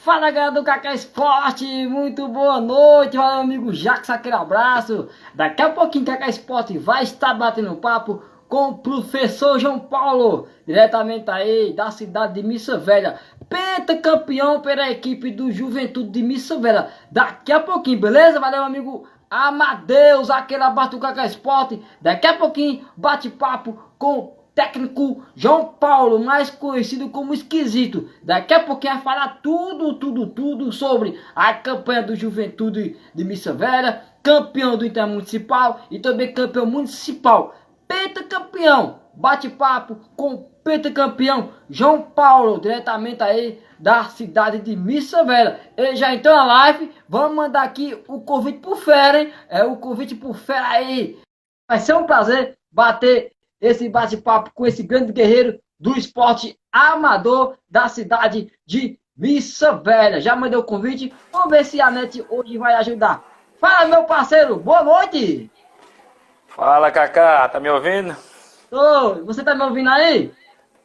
Fala galera do Kaká Esporte, muito boa noite, valeu amigo Jax, aquele abraço. Daqui a pouquinho Kaká Esporte vai estar batendo papo com o professor João Paulo, diretamente aí da cidade de Missa Velha, pentacampeão pela equipe do Juventude de Missa Velha. Daqui a pouquinho, beleza? Valeu amigo Amadeus, aquele abraço do Kaká Esporte. Daqui a pouquinho bate papo com técnico João Paulo, mais conhecido como Esquisito. Daqui a pouquinho vai falar tudo sobre a campanha do Juventude de Missa Velha, campeão do Intermunicipal e também campeão municipal. Pentacampeão, bate-papo com o pentacampeão João Paulo, diretamente aí da cidade de Missa Velha. Ele já entrou na live, vamos mandar aqui o convite pro Fera, hein? É o convite pro Fera aí. Vai ser um prazer bater esse bate-papo com esse grande guerreiro do esporte amador da cidade de Missa Velha. Já mandei o convite, vamos ver se a NET hoje vai ajudar. Fala, meu parceiro, boa noite! Fala, Kaká, tá me ouvindo? Ô, você tá me ouvindo aí?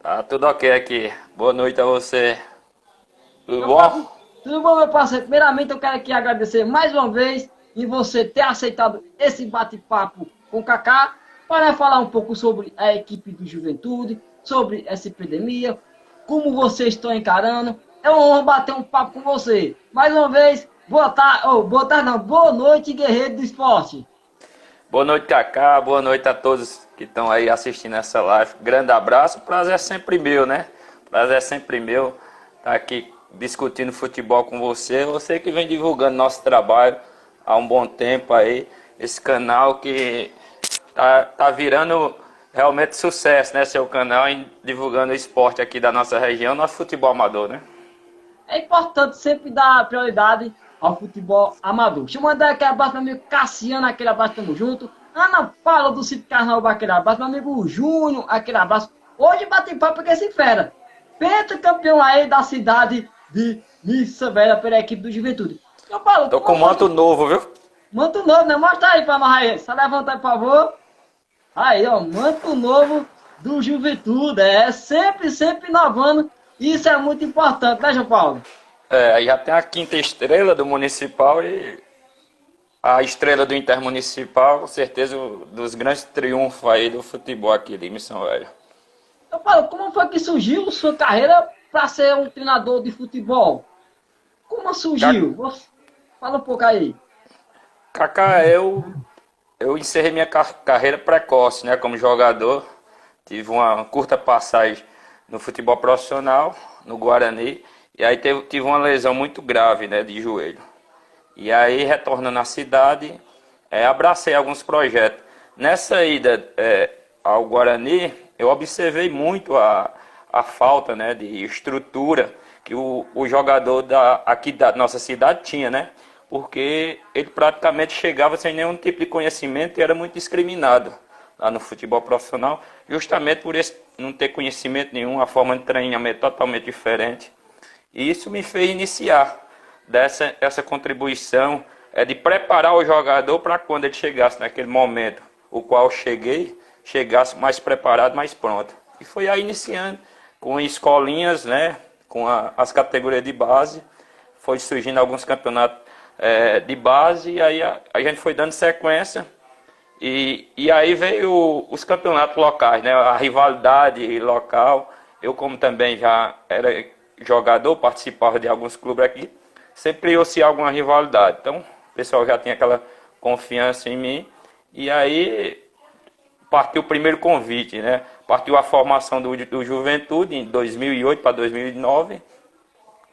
Tá tudo ok aqui. Boa noite a você. Tudo bom? Tudo bom, meu parceiro? Primeiramente, eu quero aqui agradecer mais uma vez em você ter aceitado esse bate-papo com o Kaká, para falar um pouco sobre a equipe do Juventude, sobre essa epidemia, como vocês estão encarando. É uma honra bater um papo com você. Mais uma vez, boa noite, guerreiro do esporte. Boa noite, Kaká. Boa noite a todos que estão aí assistindo essa live. Grande abraço. Prazer é sempre meu, né? Prazer é sempre meu estar aqui discutindo futebol com você. Você que vem divulgando nosso trabalho há um bom tempo aí. Esse canal que tá virando realmente sucesso, né? Seu canal em divulgando o esporte aqui da nossa região, nosso futebol amador, né? É importante sempre dar prioridade ao futebol amador. Deixa eu mandar aquele abraço meu amigo Cassiano, aquele abraço, tamo junto. Ana Paula do Sítio Carnaval, aquele abraço. Meu amigo Júnior, aquele abraço. Hoje bate papo com esse fera. Pentacampeão aí da cidade de Missa Velha pela equipe do Juventude. João Paulo, tô com manto novo, viu? Manto novo, né? Mostra aí pra nós aí. Só levanta aí, por favor. Aí, ó, manto novo do Juventude. É sempre inovando. Isso é muito importante, né, João Paulo? É, já tem a quinta estrela do Municipal e a estrela do Intermunicipal, com certeza, dos grandes triunfos aí do futebol aqui de Missão Velha. João Paulo, como foi que surgiu sua carreira para ser um treinador de futebol? Como surgiu? Fala um pouco aí. Kaká, eu encerrei minha carreira precoce, né, como jogador. Tive uma curta passagem no futebol profissional, no Guarani, e aí tive uma lesão muito grave, né, de joelho. E aí, retornando à cidade, abracei alguns projetos. Nessa ida ao Guarani, eu observei muito a falta, né, de estrutura que o jogador aqui da nossa cidade tinha, né? Porque ele praticamente chegava sem nenhum tipo de conhecimento e era muito discriminado lá no futebol profissional, justamente por não ter conhecimento nenhum, a forma de treinamento totalmente diferente. E isso me fez iniciar essa contribuição de preparar o jogador para quando ele chegasse naquele momento, o qual chegasse mais preparado, mais pronto. E foi aí iniciando com escolinhas, né, com as categorias de base, foi surgindo alguns campeonatos de base, e aí a gente foi dando sequência, e aí veio os campeonatos locais, né, a rivalidade local. Eu, como também já era jogador, participava de alguns clubes aqui, sempre criou-se alguma rivalidade, então o pessoal já tinha aquela confiança em mim, e aí partiu o primeiro convite, né, partiu a formação do Juventude em 2008 para 2009,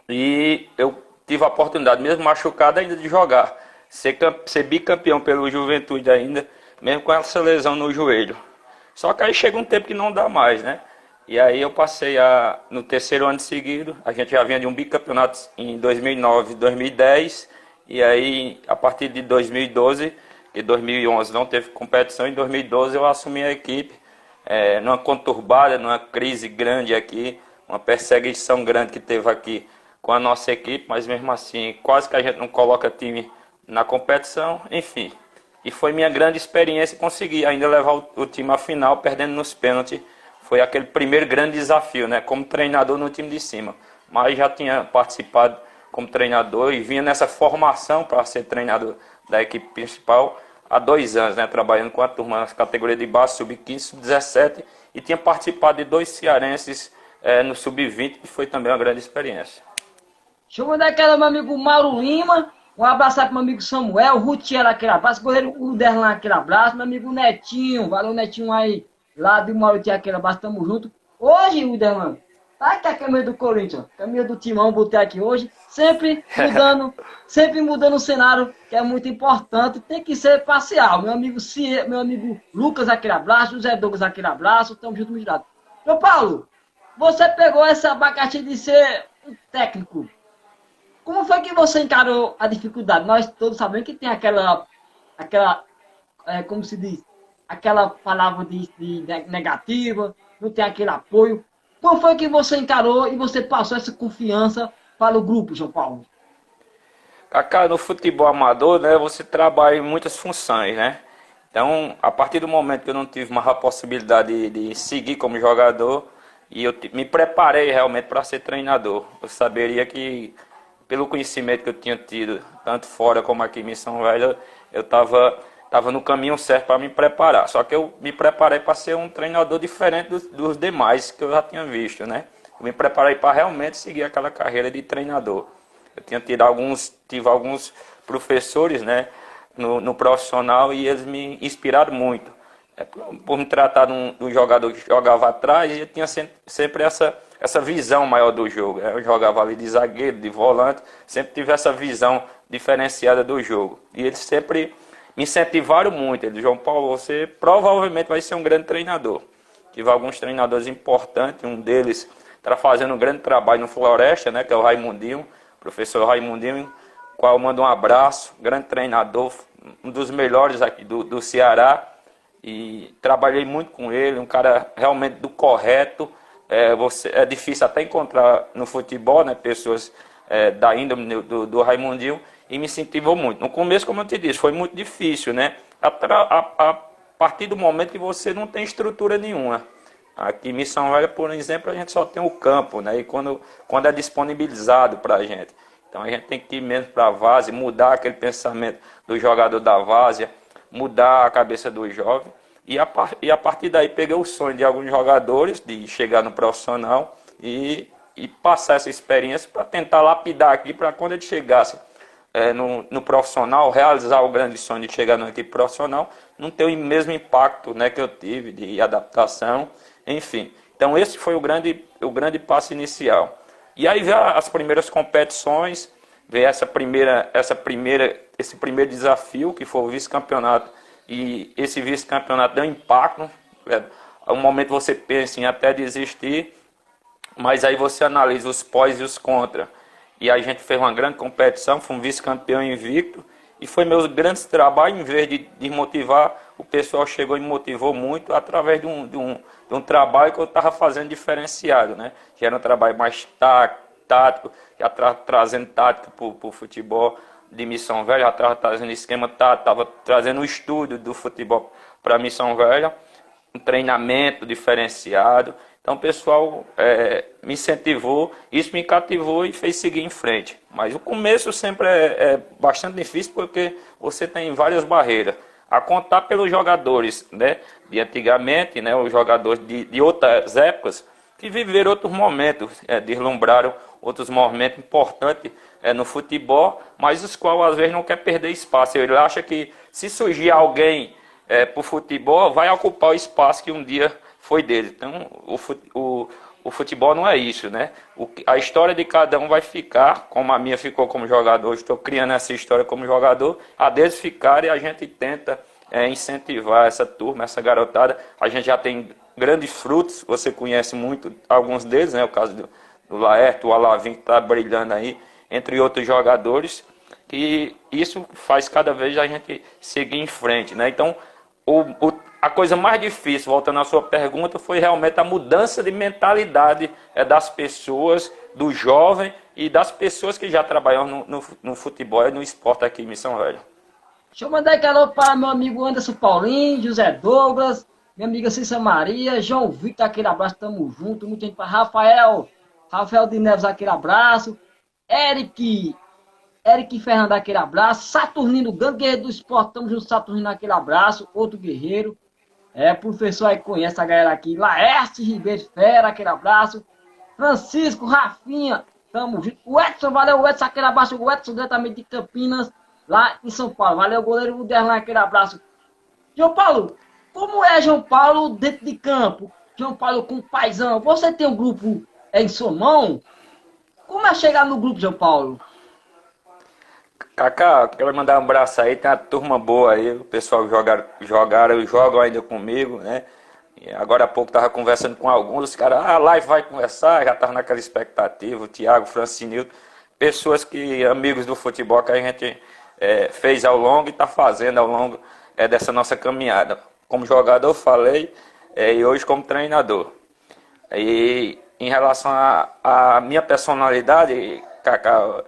e eu tive a oportunidade, mesmo machucado, ainda de jogar, ser bicampeão pelo Juventude ainda, mesmo com essa lesão no joelho. Só que aí chega um tempo que não dá mais, né? E aí eu passei no terceiro ano seguido, a gente já vinha de um bicampeonato em 2009, 2010, e aí a partir de 2012, e 2011 não teve competição, em 2012 eu assumi a equipe, numa conturbada, numa crise grande aqui, uma perseguição grande que teve aqui com a nossa equipe, mas mesmo assim quase que a gente não coloca time na competição, enfim. E foi minha grande experiência conseguir ainda levar o time à final, perdendo nos pênaltis. Foi aquele primeiro grande desafio, né, como treinador no time de cima. Mas já tinha participado como treinador e vinha nessa formação para ser treinador da equipe principal há 2 anos, né, trabalhando com a turma nas categorias de base, sub-15, sub-17, e tinha participado de 2 cearenses no sub-20, que foi também uma grande experiência. Deixa eu mandar aquela meu amigo Mauro Lima, um abraço aí pro meu amigo Samuel, Rutiel, aquele abraço, goleiro Uderlan, aquele abraço, meu amigo Netinho, valeu Netinho aí, lá de Mauro, aquele abraço, tamo junto. Hoje, Uderlan, tá aqui a camisa do Corinthians, camisa do Timão, botei aqui hoje, sempre mudando o cenário, que é muito importante, tem que ser parcial. Meu amigo Lucas, aquele abraço, José Douglas, aquele abraço, tamo junto, misturado. Meu Paulo, você pegou esse abacaxi de ser um técnico. Como foi que você encarou a dificuldade? Nós todos sabemos que tem aquela como se diz, aquela palavra de negativa, não tem aquele apoio. Como foi que você encarou e você passou essa confiança para o grupo, João Paulo? Kaká, no futebol amador, né, você trabalha em muitas funções, né? Então, a partir do momento que eu não tive mais a possibilidade de seguir como jogador, e eu me preparei realmente para ser treinador. Eu saberia que, pelo conhecimento que eu tinha tido, tanto fora como aqui em Missão Velha, eu estava no caminho certo para me preparar. Só que eu me preparei para ser um treinador diferente dos demais que eu já tinha visto, né? Eu me preparei para realmente seguir aquela carreira de treinador. Eu tive alguns professores, né, no profissional, e eles me inspiraram muito. Por me tratar de um jogador que jogava atrás, eu tinha sempre essa visão maior do jogo. Eu jogava ali de zagueiro, de volante, sempre tive essa visão diferenciada do jogo. E eles sempre me incentivaram muito. Eles, João Paulo, você provavelmente vai ser um grande treinador. Tive alguns treinadores importantes, um deles está fazendo um grande trabalho no Floresta, né, que é o Raimundinho, professor Raimundinho, qual eu mando um abraço, grande treinador, um dos melhores aqui do Ceará. E trabalhei muito com ele, um cara realmente do correto. É difícil até encontrar no futebol, né, pessoas da índole do Raimundinho, e me incentivou muito. No começo, como eu te disse, foi muito difícil, né? A partir do momento que você não tem estrutura nenhuma. Aqui em Missão Velha, por exemplo, a gente só tem o campo, né? E quando é disponibilizado para a gente. Então a gente tem que ir mesmo para a várzea, mudar aquele pensamento do jogador da várzea, mudar a cabeça do jovem. E a partir daí peguei o sonho de alguns jogadores de chegar no profissional e passar essa experiência para tentar lapidar aqui, para quando ele chegasse no profissional, realizar o grande sonho de chegar na equipe profissional, não ter o mesmo impacto, né, que eu tive de adaptação, enfim. Então esse foi o grande passo inicial. E aí veio as primeiras competições, veio esse primeiro desafio, que foi o vice-campeonato. E esse vice-campeonato deu impacto. Um momento você pensa em até desistir, mas aí você analisa os pós e os contra. E aí a gente fez uma grande competição, foi um vice-campeão invicto. E foi meus grandes trabalhos, em vez de desmotivar, o pessoal chegou e me motivou muito através de um trabalho que eu estava fazendo diferenciado, né? Que era um trabalho mais tático, já trazendo tática para o futebol de Missão Velha, já estava trazendo esquema tático, estava trazendo o estudo do futebol para Missão Velha, um treinamento diferenciado. Então o pessoal me incentivou, isso me cativou e fez seguir em frente. Mas o começo sempre é bastante difícil, porque você tem várias barreiras. A contar pelos jogadores, né, de antigamente, né, os jogadores de outras épocas, que viveram outros momentos, deslumbraram outros momentos importantes no futebol, mas os quais às vezes não quer perder espaço. Ele acha que se surgir alguém para o futebol, vai ocupar o espaço que um dia foi dele. Então o futebol não é isso, né? A história de cada um vai ficar, como a minha ficou como jogador, estou criando essa história como jogador, a deles ficar, e a gente tenta incentivar essa turma, essa garotada. A gente já tem grandes frutos, você conhece muito alguns deles, né? O caso do Laerto, o Alavim, que está brilhando aí, entre outros jogadores, que isso faz cada vez a gente seguir em frente, né? Então, a coisa mais difícil, voltando à sua pergunta, foi realmente a mudança de mentalidade das pessoas, do jovem e das pessoas que já trabalham no futebol e no esporte aqui em Missão Velha. Deixa eu mandar aqui alô para meu amigo Anderson Paulinho, José Douglas, minha amiga Cissa Maria, João Victor, aquele abraço, tamo junto, muita gente para Rafael de Neves, aquele abraço. Eric, Eric Fernando, aquele abraço. Saturnino, grande guerreiro do esporte, tamo junto, Saturnino, aquele abraço. Outro guerreiro. Professor aí conhece a galera aqui. Laércio Ribeiro Fera, aquele abraço. Francisco, Rafinha, tamo junto. O Edson, valeu, o Edson, aquele abraço. O Edson, diretamente de Campinas, lá em São Paulo. Valeu, goleiro Uderlan, aquele abraço. João Paulo, como é João Paulo dentro de campo? João Paulo com paizão. Você tem um grupo em sua mão? Como é chegar no grupo, João Paulo? Kaká, quero mandar um abraço aí, tem uma turma boa aí, o pessoal jogaram e jogam ainda comigo, né? E agora há pouco tava conversando com alguns, os caras, a live vai conversar, já tava naquela expectativa, o Thiago, o Francinildo, pessoas que, amigos do futebol que a gente fez ao longo e tá fazendo ao longo dessa nossa caminhada. Como jogador, eu falei, e hoje como treinador. E em relação à minha personalidade, Kaká,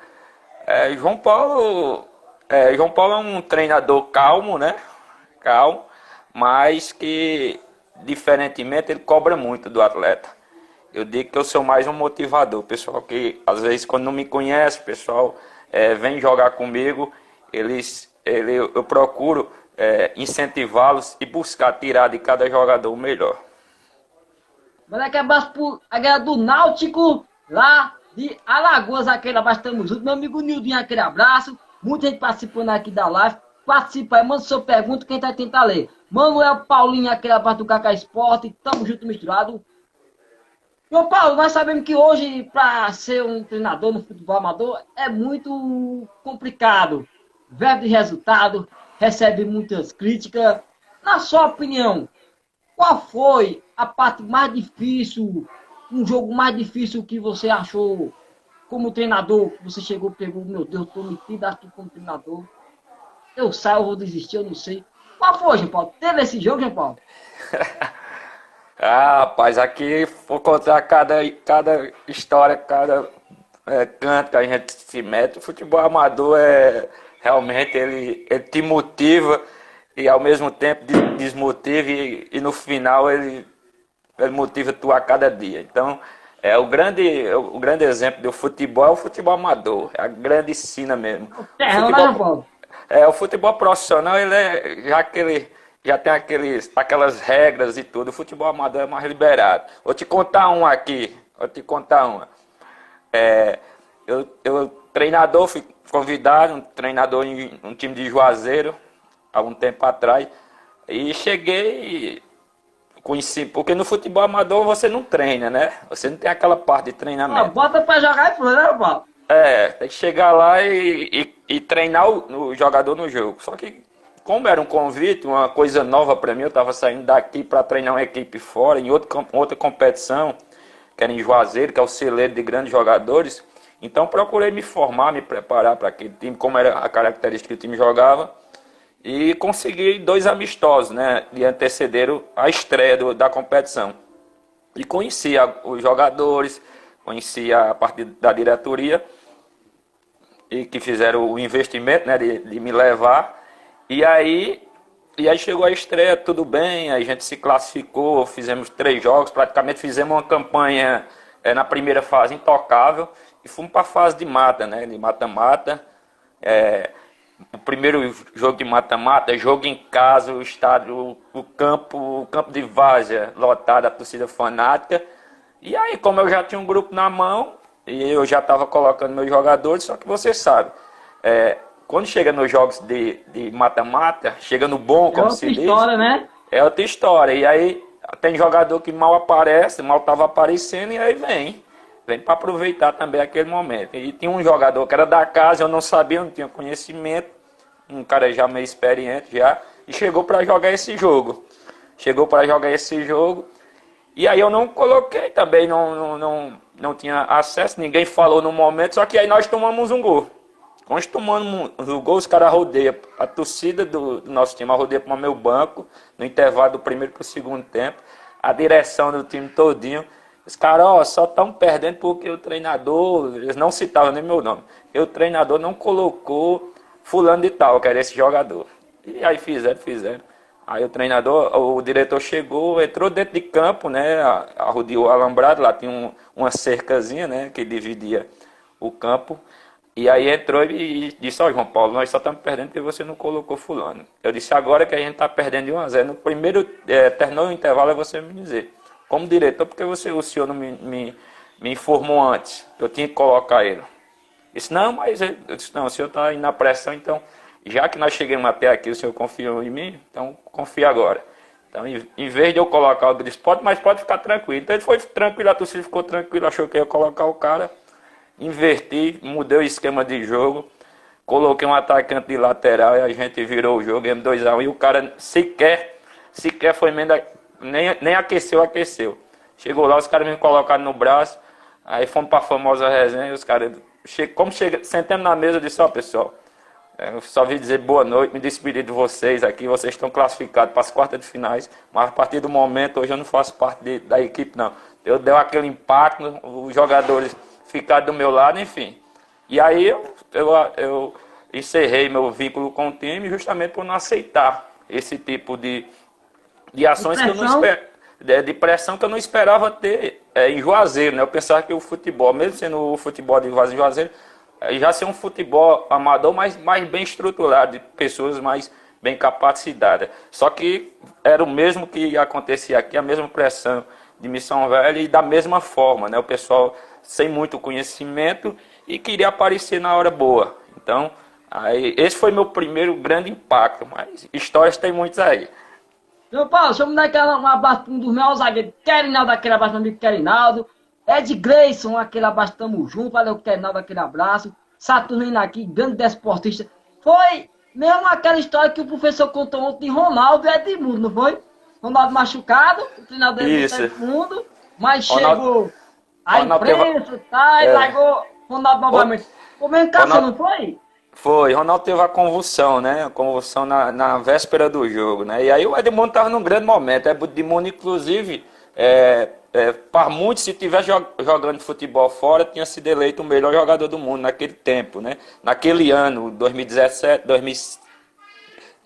João Paulo é um treinador calmo, né? Calmo, mas que, diferentemente, ele cobra muito do atleta. Eu digo que eu sou mais um motivador. Pessoal que, às vezes, quando não me conhece, pessoal vem jogar comigo, eu procuro incentivá-los e buscar tirar de cada jogador o melhor. Manda aquele abraço pro a galera do Náutico, lá de Alagoas, aquele abraço, tamo junto. Meu amigo Nildinho, aquele abraço. Muita gente participando aqui da live. Participa aí, manda sua pergunta, quem tá tentar ler. Manuel Paulinho, aquele abraço do Kaká Esporte, tamo junto misturado. João Paulo, nós sabemos que hoje, para ser um treinador no futebol amador, é muito complicado. Verbo de resultado, recebe muitas críticas. Na sua opinião, qual foi a parte mais difícil, um jogo mais difícil que você achou como treinador? Você chegou e pegou, meu Deus, estou metido aqui como treinador. Eu saio, eu vou desistir, eu não sei. Qual foi, João Paulo? Teve esse jogo, João Paulo? Rapaz, aqui vou contar cada história, cada canto que a gente se mete. O futebol amador realmente ele te motiva e ao mesmo tempo desmotiva e no final ele motiva tu a cada dia. Então, o grande exemplo do futebol é o futebol amador, é a grande sina mesmo. João Paulo? O futebol profissional, já tem aquelas regras e tudo. O futebol amador é mais liberado. Vou te contar uma aqui. Treinador, fui convidado, um treinador em um time de Juazeiro, há um tempo atrás. E cheguei, conheci, porque no futebol amador você não treina, né? Você não tem aquela parte de treinamento. Bota pra jogar e pronto, né, João Paulo? Tem que chegar lá e treinar o jogador no jogo. Só que, como era um convite, uma coisa nova para mim, eu estava saindo daqui para treinar uma equipe fora, em outra competição, que era em Juazeiro, que é o celeiro de grandes jogadores. Então, procurei me formar, me preparar para aquele time, como era a característica que o time jogava. E consegui 2 amistosos, né, que antecederam a estreia da competição. E conheci os jogadores, conheci a parte da diretoria, e que fizeram o investimento, né, de me levar. E aí chegou a estreia, tudo bem, a gente se classificou, fizemos 3 jogos, praticamente fizemos uma campanha na primeira fase intocável, e fomos para a fase de mata, né, de mata-mata. O primeiro jogo de mata-mata, jogo em casa, o estádio, o campo de várzea lotado, a torcida fanática. E aí, como eu já tinha um grupo na mão, e eu já estava colocando meus jogadores, só que você sabe, quando chega nos jogos de mata-mata, chega no bom, como se diz. É outra história, né? É outra história. E aí, tem jogador que mal aparece, mal estava aparecendo, e aí vem para aproveitar também aquele momento. E tinha um jogador que era da casa, eu não sabia, não tinha conhecimento, um cara já meio experiente já, e chegou para jogar esse jogo. E aí eu não coloquei também, não tinha acesso, ninguém falou no momento, só que aí nós tomamos um gol. Quando tomamos o gol, os caras rodeiam, a torcida do nosso time rodeia para o meu banco, no intervalo do primeiro para o segundo tempo, a direção do time todinho. Os caras, só estão perdendo porque o treinador, eles não citavam nem meu nome, o treinador não colocou fulano de tal, que era esse jogador. E aí fizeram. Aí o diretor chegou, entrou dentro de campo, né, arrodeou o alambrado, lá tinha uma cercazinha, né, que dividia o campo. E aí entrou e disse, ó João Paulo, nós só estamos perdendo porque você não colocou fulano. Eu disse, agora que a gente está perdendo de 1-0, no primeiro, terminou o intervalo, é você me dizer. Como diretor, porque o senhor não me informou antes, eu tinha que colocar ele. Disse, não, mas eu disse, não, o senhor está indo na pressão, então, já que nós chegamos até aqui, o senhor confiou em mim, então confia agora. Então, em vez de eu colocar o Dris, pode ficar tranquilo. Então ele foi tranquilo, a torcida ficou tranquila, achou que ia colocar o cara. Inverti, mudei o esquema de jogo, coloquei um atacante de lateral e a gente virou o jogo, ganhamos 2-1 e o cara sequer foi nem aqueceu. Chegou lá, os caras me colocaram no braço, aí fomos para a famosa resenha, os caras, sentamos na mesa, eu disse, ó pessoal, eu só vim dizer boa noite, me despedir de vocês aqui, vocês estão classificados para as quartas de finais, mas a partir do momento, hoje eu não faço parte da equipe não. Eu dei aquele impacto, os jogadores ficar do meu lado, enfim. E aí eu encerrei meu vínculo com o time justamente por não aceitar esse tipo de ações que eu não de pressão que eu não esperava ter em Juazeiro, né? Eu pensava que o futebol, mesmo sendo o futebol de Juazeiro, já ser um futebol amador, mas mais bem estruturado, de pessoas mais bem capacitadas. Só que era o mesmo que acontecia aqui, a mesma pressão de Missão Velha e da mesma forma, né? O pessoal sem muito conhecimento e queria aparecer na hora boa. Então, esse foi meu primeiro grande impacto, mas histórias tem muitas aí. João Paulo, deixa eu mandar um abraço para um dos meus zagueiros, Querinaldo, aquele abraço para meu amigo Querinaldo. Ed Gleison, aquele abraço, tamo junto, valeu Querinaldo, aquele abraço. Saturnino aqui, grande desportista. Foi mesmo aquela história que o professor contou ontem de Ronaldo e Edmundo, não foi? Ronaldo machucado, o treinador do mundo, mas chegou a imprensa, e largou Ronaldo novamente. Ficou meio caça, não foi? Foi, Ronaldo teve a convulsão, né? A convulsão na véspera do jogo, né? E aí o Edmundo estava num grande momento. Edmundo, inclusive, para muitos, se tivesse jogando futebol fora, tinha sido eleito o melhor jogador do mundo naquele tempo, né? Naquele ano, 2017,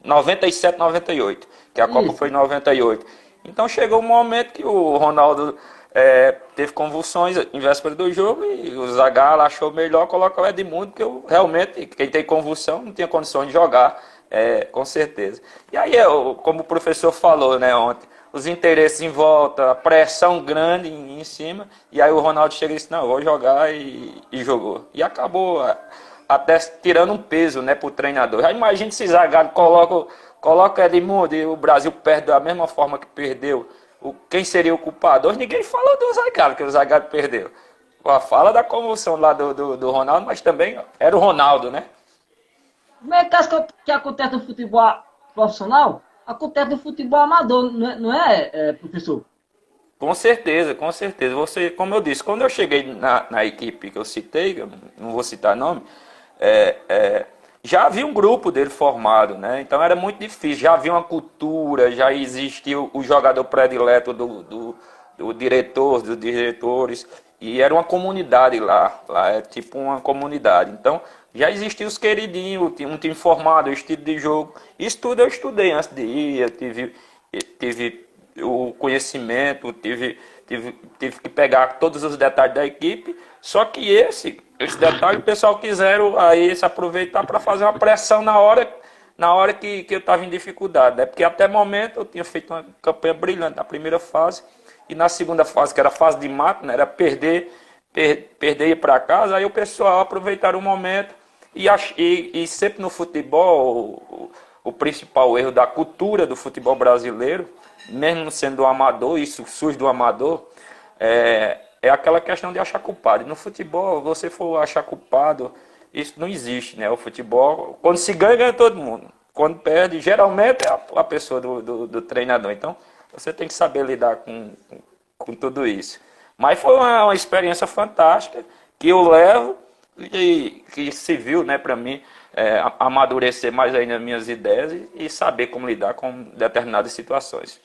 97, 98, que a Copa foi em 98. Então chegou um momento que o Ronaldo teve convulsões em véspera do jogo e o Zagallo achou melhor colocar o Edmundo, porque realmente quem tem convulsão não tinha condições de jogar, com certeza. E aí, como o professor falou, né, ontem, os interesses em volta, a pressão grande em cima, e aí o Ronaldo chega e disse, não, eu vou jogar e jogou. E acabou até tirando um peso, né, para o treinador. Já imagina se Zagallo coloca Edmundo e o Brasil perde da mesma forma que perdeu. Quem seria o culpado? Hoje ninguém falou do Zagallo, que o Zagallo perdeu. Fala da convulsão lá do Ronaldo, mas também era o Ronaldo, né? Como é que acontece no futebol profissional? Acontece no futebol amador, não é, professor? Com certeza, com certeza. Você, como eu disse, quando eu cheguei na equipe que eu citei, eu não vou citar nome, já havia um grupo dele formado, né? Então era muito difícil, já havia uma cultura, já existia o jogador predileto do diretor, dos diretores, e era uma comunidade lá é tipo uma comunidade. Então já existiam os queridinhos, um time formado, o estilo de jogo. Isso tudo eu estudei antes de ir, eu tive o conhecimento, tive que pegar todos os detalhes da equipe, só que esse detalhe o pessoal quiseram aí se aproveitar para fazer uma pressão na hora que eu estava em dificuldade, né? Porque até o momento eu tinha feito uma campanha brilhante na primeira fase, e na segunda fase, que era a fase de mata, né? Era perder e ir para casa, aí o pessoal aproveitaram o momento, e sempre no futebol, o principal erro da cultura do futebol brasileiro, mesmo sendo um amador, isso surge do amador, é aquela questão de achar culpado. No futebol, você for achar culpado, isso não existe, né? O futebol, quando se ganha, ganha todo mundo. Quando perde, geralmente é a pessoa do treinador. Então, você tem que saber lidar com tudo isso. Mas foi uma experiência fantástica, que eu levo e que serviu, né, para mim, amadurecer mais ainda as minhas ideias e saber como lidar com determinadas situações.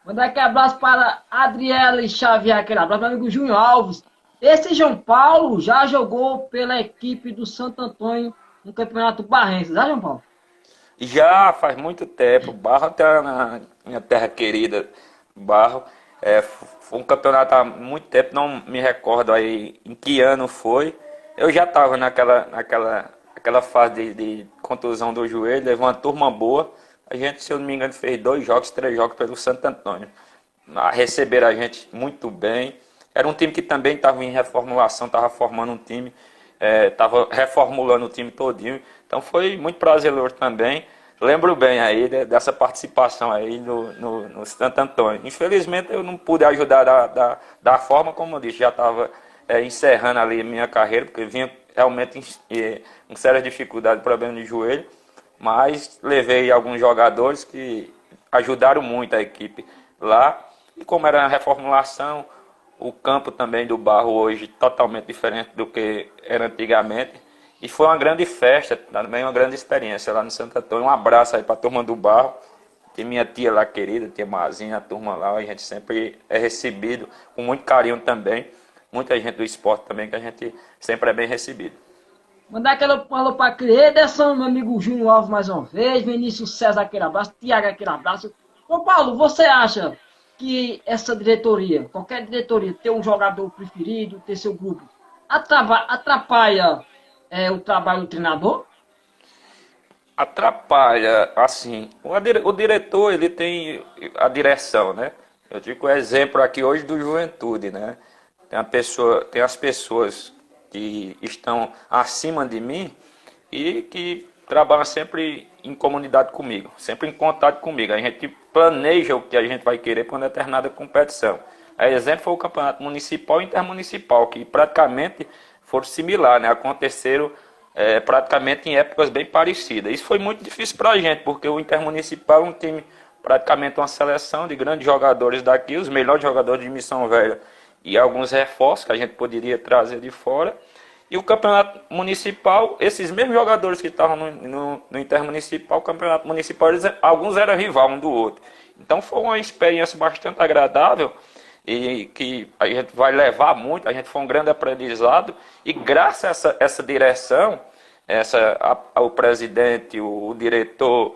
Mandar aqui abraço para Adriele Xavier, aquele abraço para o amigo Júnior Alves. Esse João Paulo já jogou pela equipe do Santo Antônio no Campeonato Barrense, já, João Paulo? Já faz muito tempo, Barro até na minha terra querida, Barro. Foi um campeonato há muito tempo, não me recordo aí em que ano foi, Eu já estava naquela fase de contusão do joelho, levou uma turma boa. A gente, se eu não me engano, fez 2 jogos, 3 jogos pelo Santo Antônio. Receberam a gente muito bem. Era um time que também estava em reformulação, estava formando um time, estava reformulando o time todinho. Então foi muito prazeroso também. Lembro bem aí dessa participação aí no Santo Antônio. Infelizmente eu não pude ajudar da forma como eu disse, já estava encerrando ali a minha carreira, porque vinha realmente com sérias dificuldades, problema de joelho, mas levei alguns jogadores que ajudaram muito a equipe lá, e como era a reformulação, o campo também do Barro hoje totalmente diferente do que era antigamente, e foi uma grande festa, também uma grande experiência lá no Santo Antônio. Um abraço aí para a turma do Barro, tem minha tia lá querida, tia Mazinha, a turma lá, a gente sempre é recebido com muito carinho também. Muita gente do esporte também, que a gente sempre é bem recebido. Mandar aquele alô para Ederson, meu amigo Júnior Alves mais uma vez, Vinícius César, aquele abraço, Tiago, aquele abraço. Ô Paulo, você acha que essa diretoria, qualquer diretoria, ter um jogador preferido, ter seu grupo, atrapalha o trabalho do treinador? Atrapalha, assim, o diretor, ele tem a direção, né? Eu digo o exemplo aqui hoje do Juventude, né? Tem as pessoas que estão acima de mim e que trabalham sempre em comunidade comigo, sempre em contato comigo. A gente planeja o que a gente vai querer para uma determinada competição. A exemplo foi o campeonato municipal e intermunicipal, que praticamente foram similares, né? Aconteceram praticamente em épocas bem parecidas. Isso foi muito difícil para a gente, porque o intermunicipal é um time, praticamente uma seleção de grandes jogadores daqui, os melhores jogadores de Missão Velha e alguns reforços que a gente poderia trazer de fora. E o campeonato municipal, esses mesmos jogadores que estavam no intermunicipal, o campeonato municipal, alguns eram rival um do outro. Então foi uma experiência bastante agradável e que a gente vai levar muito, a gente foi um grande aprendizado, e graças a essa direção, o presidente, o diretor,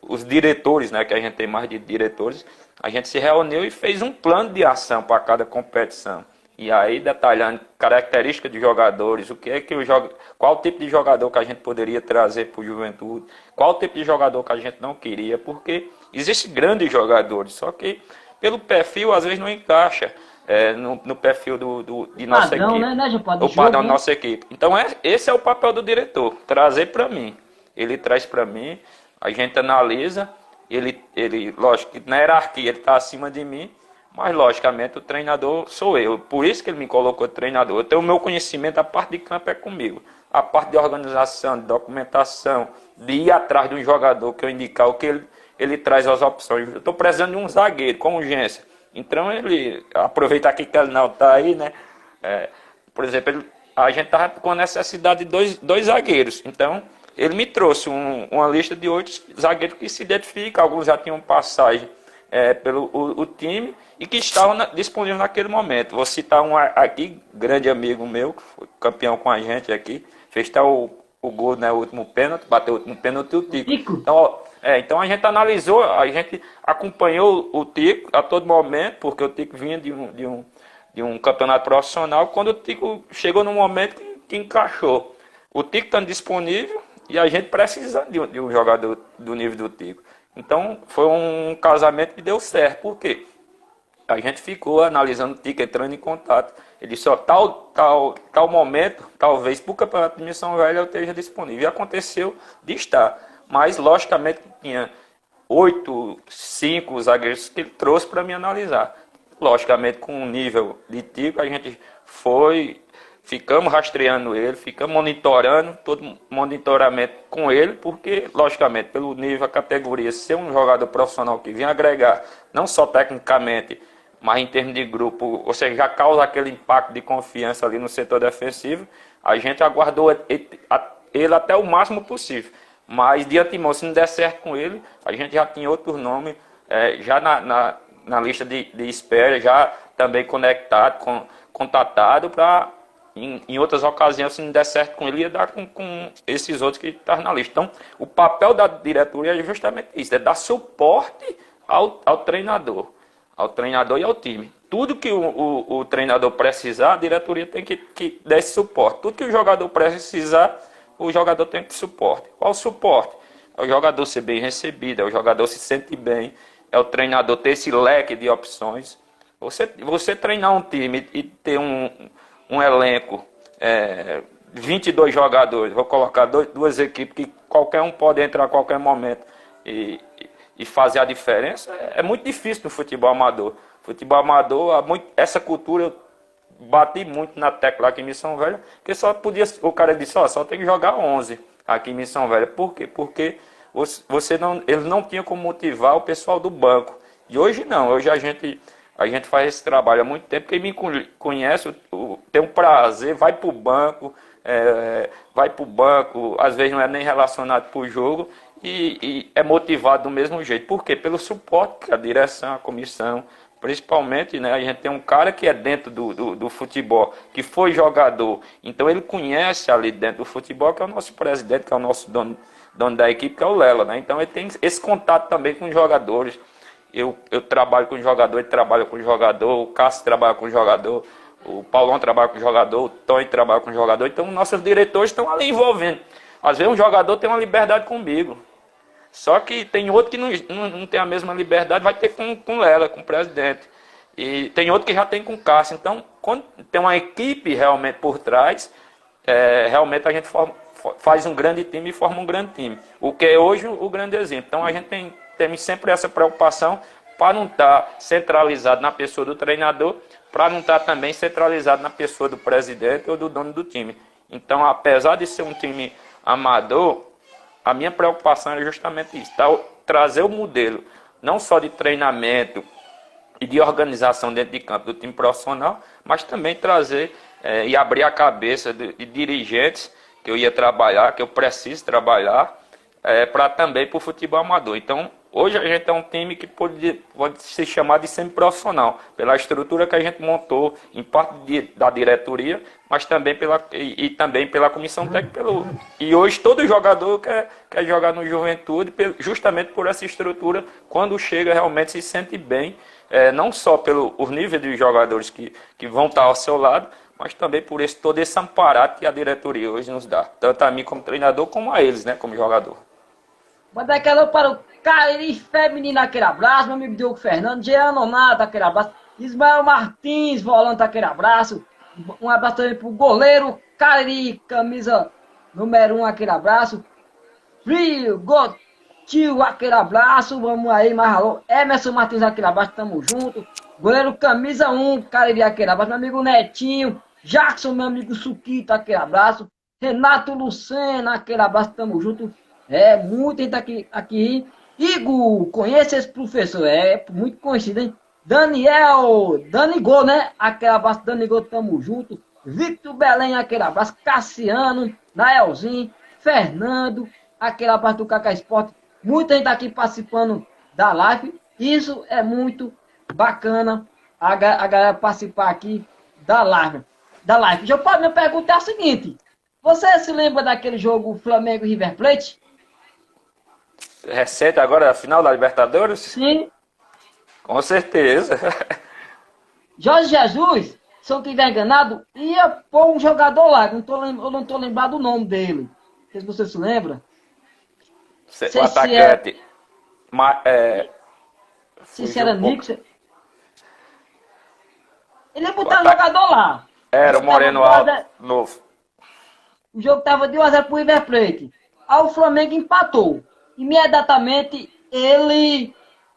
os diretores, né, que a gente tem mais de diretores, a gente se reuniu e fez um plano de ação para cada competição. E aí detalhando características de jogadores, qual tipo de jogador que a gente poderia trazer para o Juventude, qual tipo de jogador que a gente não queria, porque existem grandes jogadores, só que pelo perfil às vezes não encaixa no perfil de nossa Padrão, equipe, né, o padrão da nossa equipe. Então esse é o papel do diretor, trazer para mim. Ele traz para mim, a gente analisa, ele lógico que na hierarquia ele está acima de mim, mas, logicamente, o treinador sou eu. Por isso que ele me colocou treinador. Eu tenho o meu conhecimento, a parte de campo é comigo. A parte de organização, de documentação, de ir atrás de um jogador que eu indicar o que ele traz as opções. Eu estou precisando de um zagueiro, com urgência. Então, ele aproveita aqui que ele não está aí, né? Por exemplo, a gente estava com a necessidade de dois zagueiros. Então, ele me trouxe uma lista de 8 zagueiros que se identificam. Alguns já tinham passagem pelo o time e que estavam disponíveis naquele momento. Vou citar um aqui, grande amigo meu, que foi campeão com a gente aqui, fez até o gol, né, o último pênalti, bateu o último pênalti, o Tico. Então a gente analisou, a gente acompanhou o Tico a todo momento, porque o Tico vinha de um campeonato profissional, quando o Tico chegou no momento que encaixou. O Tico estando disponível e a gente precisando de um jogador do nível do Tico. Então, foi um casamento que deu certo. Por quê? A gente ficou analisando o Tico, entrando em contato. Ele disse, tal momento, talvez para o Campeonato de Missão Velha eu esteja disponível. E aconteceu de estar. Mas, logicamente, tinha 5 zagueiros que ele trouxe para me analisar. Logicamente, com o nível de Tico, a gente ficamos rastreando ele, ficamos monitorando, todo monitoramento com ele, porque, logicamente, pelo nível, a categoria, ser um jogador profissional que vem agregar, não só tecnicamente, mas em termos de grupo, ou seja, já causa aquele impacto de confiança ali no setor defensivo, a gente aguardou ele até o máximo possível. Mas, de antemão, se não der certo com ele, a gente já tinha outros nomes, já na lista de espera, já também contatado para... Em outras ocasiões, se não der certo com ele, ia dar com esses outros que estão na lista. Então, o papel da diretoria é justamente isso, é dar suporte ao treinador e ao time. tudo que o treinador precisar, a diretoria tem que dar esse suporte. Tudo que o jogador precisar, o jogador tem que suporte. Qual o suporte? É o jogador ser bem recebido, é o jogador se sentir bem, é o treinador ter esse leque de opções. Você treinar um time e ter um elenco, 22 jogadores, vou colocar duas equipes que qualquer um pode entrar a qualquer momento e fazer a diferença, é muito difícil no futebol amador. Futebol amador, essa cultura, eu bati muito na tecla aqui em Missão Velha, que só podia, o cara disse, só tem que jogar 11 aqui em Missão Velha. Por quê? Porque eles não tinham como motivar o pessoal do banco. E hoje não, hoje a gente faz esse trabalho há muito tempo. Quem me conhece tem um prazer, vai para o banco, às vezes não é nem relacionado para o jogo, e é motivado do mesmo jeito. Por quê? Pelo suporte que a direção, a comissão, principalmente, né, a gente tem um cara que é dentro do futebol, que foi jogador, então ele conhece ali dentro do futebol, que é o nosso presidente, que é o nosso dono da equipe, que é o Lela, né? Então ele tem esse contato também com os jogadores. Eu trabalho com o jogador, ele trabalha com o jogador, o Cássio trabalha com o jogador, o Paulão trabalha com o jogador, o Tony trabalha com o jogador, então nossos diretores estão ali envolvendo. Às vezes um jogador tem uma liberdade comigo, só que tem outro que não tem a mesma liberdade, vai ter com o Lela, com o presidente. E tem outro que já tem com o Cássio. Então, quando tem uma equipe realmente por trás, realmente a gente faz um grande time e forma um grande time. O que é hoje o grande exemplo. Então, a gente tem sempre essa preocupação para não estar centralizado na pessoa do treinador, para não estar também centralizado na pessoa do presidente ou do dono do time. Então, apesar de ser um time amador, a minha preocupação é justamente isso, trazer o modelo, não só de treinamento e de organização dentro de campo do time profissional, mas também trazer e abrir a cabeça de dirigentes que eu ia trabalhar, que eu preciso trabalhar, para também para o futebol amador. Então, hoje a gente é um time que pode se chamar de semi-profissional, pela estrutura que a gente montou, em parte da diretoria, mas também também pela comissão técnica. E hoje todo jogador quer jogar no Juventude, justamente por essa estrutura, quando chega realmente se sente bem, não só pelo nível de jogadores que vão estar ao seu lado, mas também por todo esse amparato que a diretoria hoje nos dá, tanto a mim como treinador, como a eles, né, como jogador. Manda aquela para o Cariri Feminino, aquele abraço, meu amigo Diogo Fernando, Jean Nonato, aquele abraço, Ismael Martins, volante, aquele abraço, um abraço também pro goleiro Cariri, camisa número 1, aquele abraço, Frio, Gotil, aquele abraço, vamos aí, mais alô, Emerson Martins, aquele abraço, tamo junto, goleiro camisa 1, Cariri, aquele abraço, meu amigo Netinho, Jackson, meu amigo Suquita, aquele abraço, Renato Lucena, aquele abraço, tamo junto. Muita gente aqui. Igor, conhece esse professor? Muito conhecido, hein? Danigol, né? Aquele abraço, Danigol, tamo junto. Victor Belém, aquele abraço. Cassiano, Naelzinho, Fernando, aquele abraço do Cacá Esporte. Muita gente aqui participando da live. Isso é muito bacana, a galera participar aqui da live. Minha pergunta é a seguinte. Você se lembra daquele jogo Flamengo e River Plate? Recente agora, a final da Libertadores? Sim. Com certeza. Jorge Jesus, se eu não estiver enganado, ia pôr um jogador lá. Eu não estou lembrado do nome dele. Não sei se você se lembra. O atacante. Se era Nixon. Ele ia botar um jogador lá. Era o Moreno Alto, novo. O jogo estava de 1-0 para o River Plate. Aí o Flamengo empatou. Imediatamente ele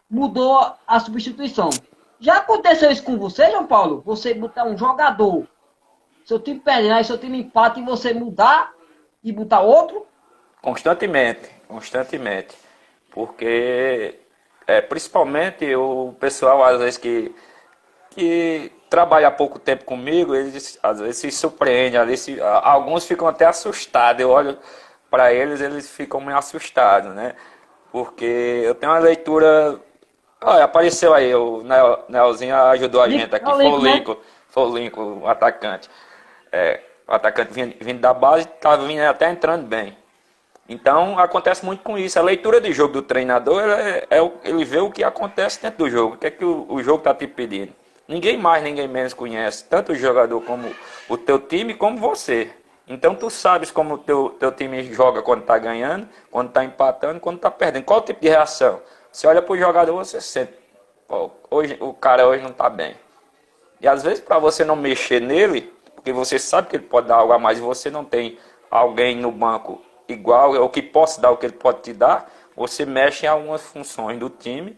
mudou a substituição. Já aconteceu isso com você, João Paulo? Você botar um jogador, seu time perde, aí seu time empata e você mudar e botar outro? Constantemente. Porque principalmente o pessoal às vezes que trabalha há pouco tempo comigo, eles às vezes se surpreendem, alguns ficam até assustados. Eu olho para eles ficam meio assustados, né? Porque eu tenho uma leitura. Olha, apareceu aí, o Nelzinho ajudou a gente aqui, foi o Lincoln, o atacante. O atacante vindo da base, estava vindo até entrando bem. Então acontece muito com isso. A leitura de jogo do treinador, ele vê o que acontece dentro do jogo, o que é que o jogo está te pedindo. ninguém mais, ninguém menos conhece, tanto o jogador como o teu time, como você. Então tu sabes como o teu time joga quando tá ganhando, quando tá empatando, quando tá perdendo. Qual o tipo de reação? Você olha pro jogador, você sente, pô, hoje, o cara hoje não tá bem. E às vezes para você não mexer nele, porque você sabe que ele pode dar algo a mais e você não tem alguém no banco igual, ou que possa dar o que ele pode te dar, você mexe em algumas funções do time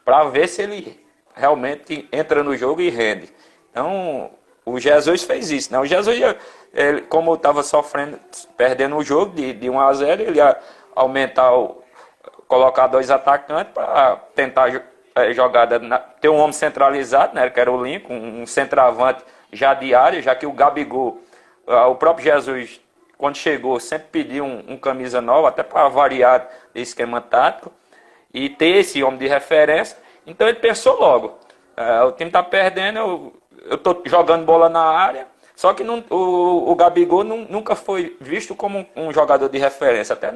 para ver se ele realmente entra no jogo e rende. Então, o Jesus fez isso, né? O Jesus, ele, como estava sofrendo, perdendo o jogo de 1 a 0, ele ia aumentar, colocar 2 atacantes para tentar jogada, ter um homem centralizado, né? Que era o Lincoln, um centroavante já de área, já que o Gabigol, o próprio Jesus, quando chegou, sempre pediu um camisa nova, até para variar de esquema tático, e ter esse homem de referência. Então ele pensou logo, o time está perdendo, eu estou jogando bola na área, só que não, o Gabigol nunca foi visto como um jogador de referência, até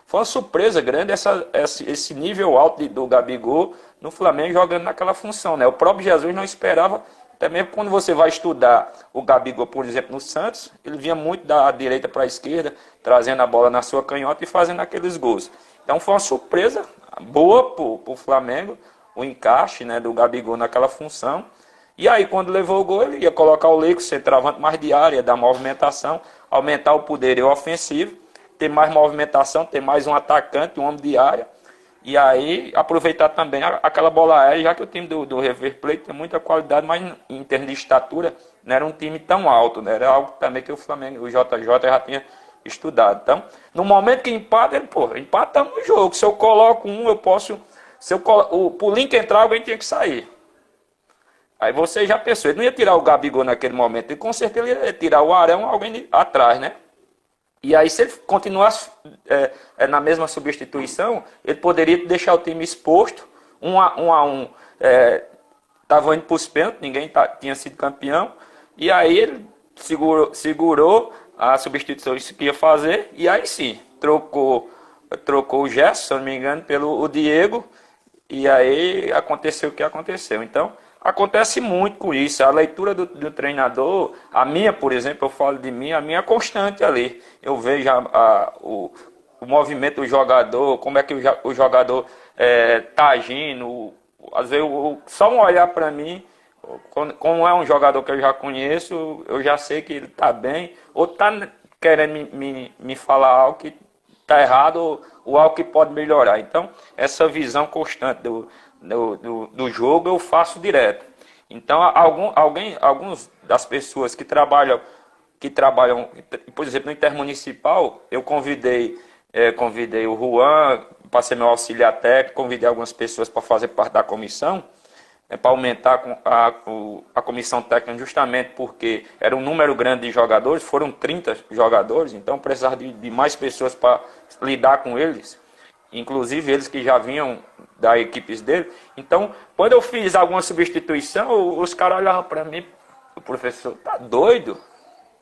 foi uma surpresa grande esse nível alto do Gabigol no Flamengo jogando naquela função, né? O próprio Jesus não esperava, até mesmo quando você vai estudar o Gabigol, por exemplo, no Santos, ele vinha muito da direita para a esquerda, trazendo a bola na sua canhota e fazendo aqueles gols. Então foi uma surpresa boa para o Flamengo, o encaixe, né, do Gabigol naquela função. E aí, quando levou o gol, ele ia colocar o Leico, centroavante mais de área, dar movimentação, aumentar o poder ofensivo, ter mais movimentação, ter mais um atacante, um homem de área. E aí, aproveitar também aquela bola aérea, já que o time do River Plate tem muita qualidade, mas em termos de estatura, não era um time tão alto, né? Era algo também que o Flamengo, o JJ já tinha estudado. Então, no momento que empata, ele, pô, empatamos o jogo. Se eu coloco um, eu posso... Se eu o Link entrar, alguém tinha que sair. Aí você já pensou, ele não ia tirar o Gabigol naquele momento, e com certeza ele ia tirar o Arão, alguém atrás, né? E aí, se ele continuasse na mesma substituição, ele poderia deixar o time exposto, 1 a 1, estava indo para os pênaltis, ninguém tinha sido campeão, e aí ele segurou a substituição que ia fazer, e aí sim, trocou o Gerson, se eu não me engano, pelo o Diego, e aí aconteceu o que aconteceu. Então, acontece muito com isso. A leitura do treinador, a minha, por exemplo, eu falo de mim, a minha é constante ali. Eu vejo o movimento do jogador, como é que o jogador está agindo. Às vezes, só um olhar para mim, como é um jogador que eu já conheço, eu já sei que ele está bem, ou está querendo me falar algo que está errado, ou algo que pode melhorar. Então, essa visão constante do jogo eu faço direto. Então, alguns das pessoas que trabalham, por exemplo, no Intermunicipal, eu convidei o Juan para ser meu auxiliar técnico, convidei algumas pessoas para fazer parte da comissão, para aumentar a comissão técnica, justamente porque era um número grande de jogadores, foram 30 jogadores, então precisava de mais pessoas para lidar com eles, inclusive eles que já vinham da equipes dele. Então, quando eu fiz alguma substituição, os caras olhavam para mim, o professor, tá doido?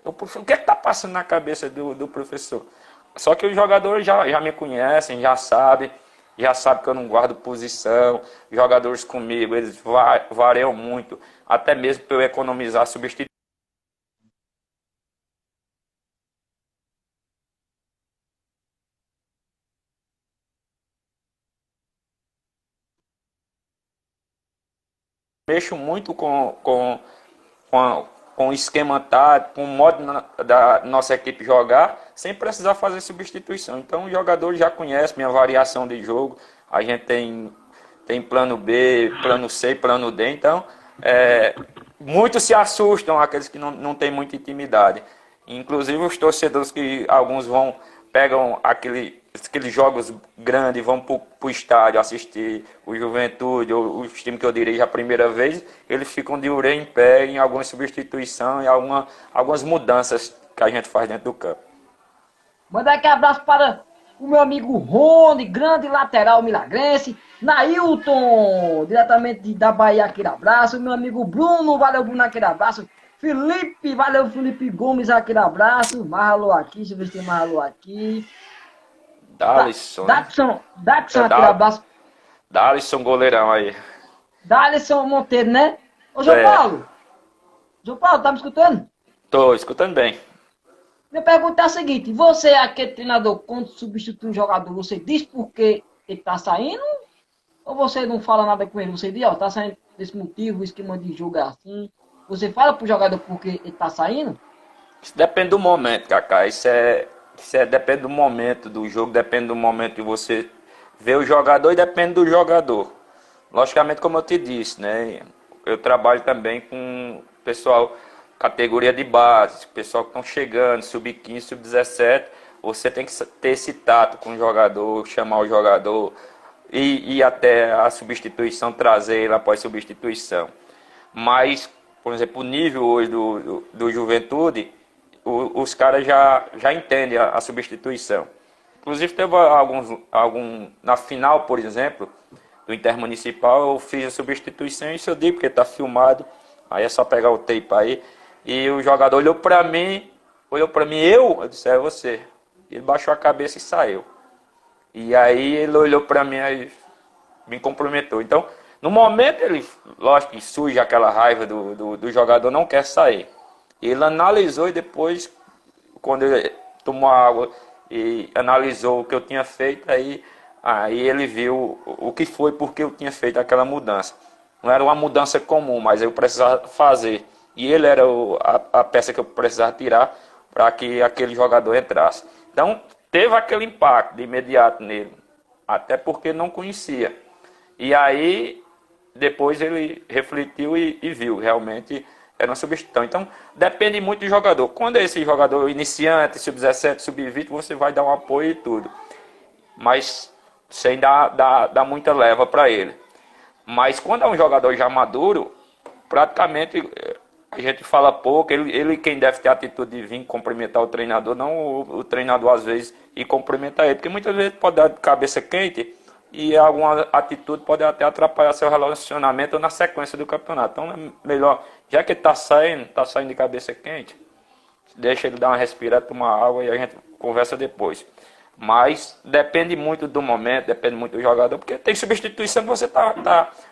O que está passando na cabeça do professor? Só que os jogadores já me conhecem, já sabem que eu não guardo posição. Jogadores comigo, eles variam muito, até mesmo para eu economizar substituição. Mexo muito com o esquema tático, com o modo da nossa equipe jogar, sem precisar fazer substituição. Então o jogador já conhece minha variação de jogo, a gente tem plano B, plano C, plano D, então muitos se assustam, aqueles que não têm muita intimidade. Inclusive os torcedores que alguns pegam aqueles jogos grandes, vão para o estádio assistir o Juventude, ou os times que eu dirijo a primeira vez, eles ficam de orelha em pé em alguma substituição e algumas mudanças que a gente faz dentro do campo. Mandar aqui um abraço para o meu amigo Rony, grande lateral milagrense. Nailton, diretamente da Bahia, aquele abraço. Meu amigo Bruno, valeu Bruno, aquele abraço. Felipe, valeu Felipe Gomes, aquele abraço. Marlon aqui, deixa eu ver se tem Marlon aqui. Dalisson, aquele abraço. Dalisson, goleirão aí. Dalisson Monteiro, né? Ô, João Paulo! João Paulo, tá me escutando? Tô escutando bem. Minha pergunta é a seguinte: você é aquele treinador, quando substitui um jogador, você diz por que ele tá saindo? Ou você não fala nada com ele? Você diz, ó, tá saindo desse motivo, o esquema de jogo é assim. Você fala pro jogador por que ele tá saindo? Isso depende do momento, Kaká. Depende do momento do jogo, depende do momento que você vê o jogador e depende do jogador. Logicamente, como eu te disse, né? Eu trabalho também com pessoal, categoria de base, pessoal que estão chegando, sub-15, sub-17. Você tem que ter esse tato com o jogador, chamar o jogador e ir até a substituição, trazer ele após substituição. Mas, por exemplo, o nível hoje do Juventude, os caras já entendem a substituição. Inclusive, teve na final, por exemplo, do Intermunicipal, eu fiz a substituição, isso eu digo porque está filmado, aí é só pegar o tape aí. E o jogador olhou para mim, eu disse, é você. Ele baixou a cabeça e saiu. E aí ele olhou para mim e me cumprimentou. Então, no momento, ele, lógico que surge aquela raiva do jogador, não quer sair. Ele analisou e depois, quando ele tomou água e analisou o que eu tinha feito, aí ele viu o que foi porque eu tinha feito aquela mudança. Não era uma mudança comum, mas eu precisava fazer. E ele era a peça que eu precisava tirar para que aquele jogador entrasse. Então, teve aquele impacto de imediato nele, até porque não conhecia. E aí, depois ele refletiu e viu, realmente era uma substituição. Então, depende muito do jogador. Quando é esse jogador iniciante, sub-17, sub-20, você vai dar um apoio e tudo. Mas sem dar muita leva para ele. Mas quando é um jogador já maduro, praticamente a gente fala pouco. Ele quem deve ter a atitude de vir cumprimentar o treinador, não o treinador às vezes ir cumprimentar ele. Porque muitas vezes pode dar cabeça quente e alguma atitude pode até atrapalhar seu relacionamento na sequência do campeonato. Então é melhor, já que ele está saindo de cabeça quente, deixa ele dar uma respirada, tomar água e a gente conversa depois. Mas depende muito do momento, depende muito do jogador, porque tem substituição que você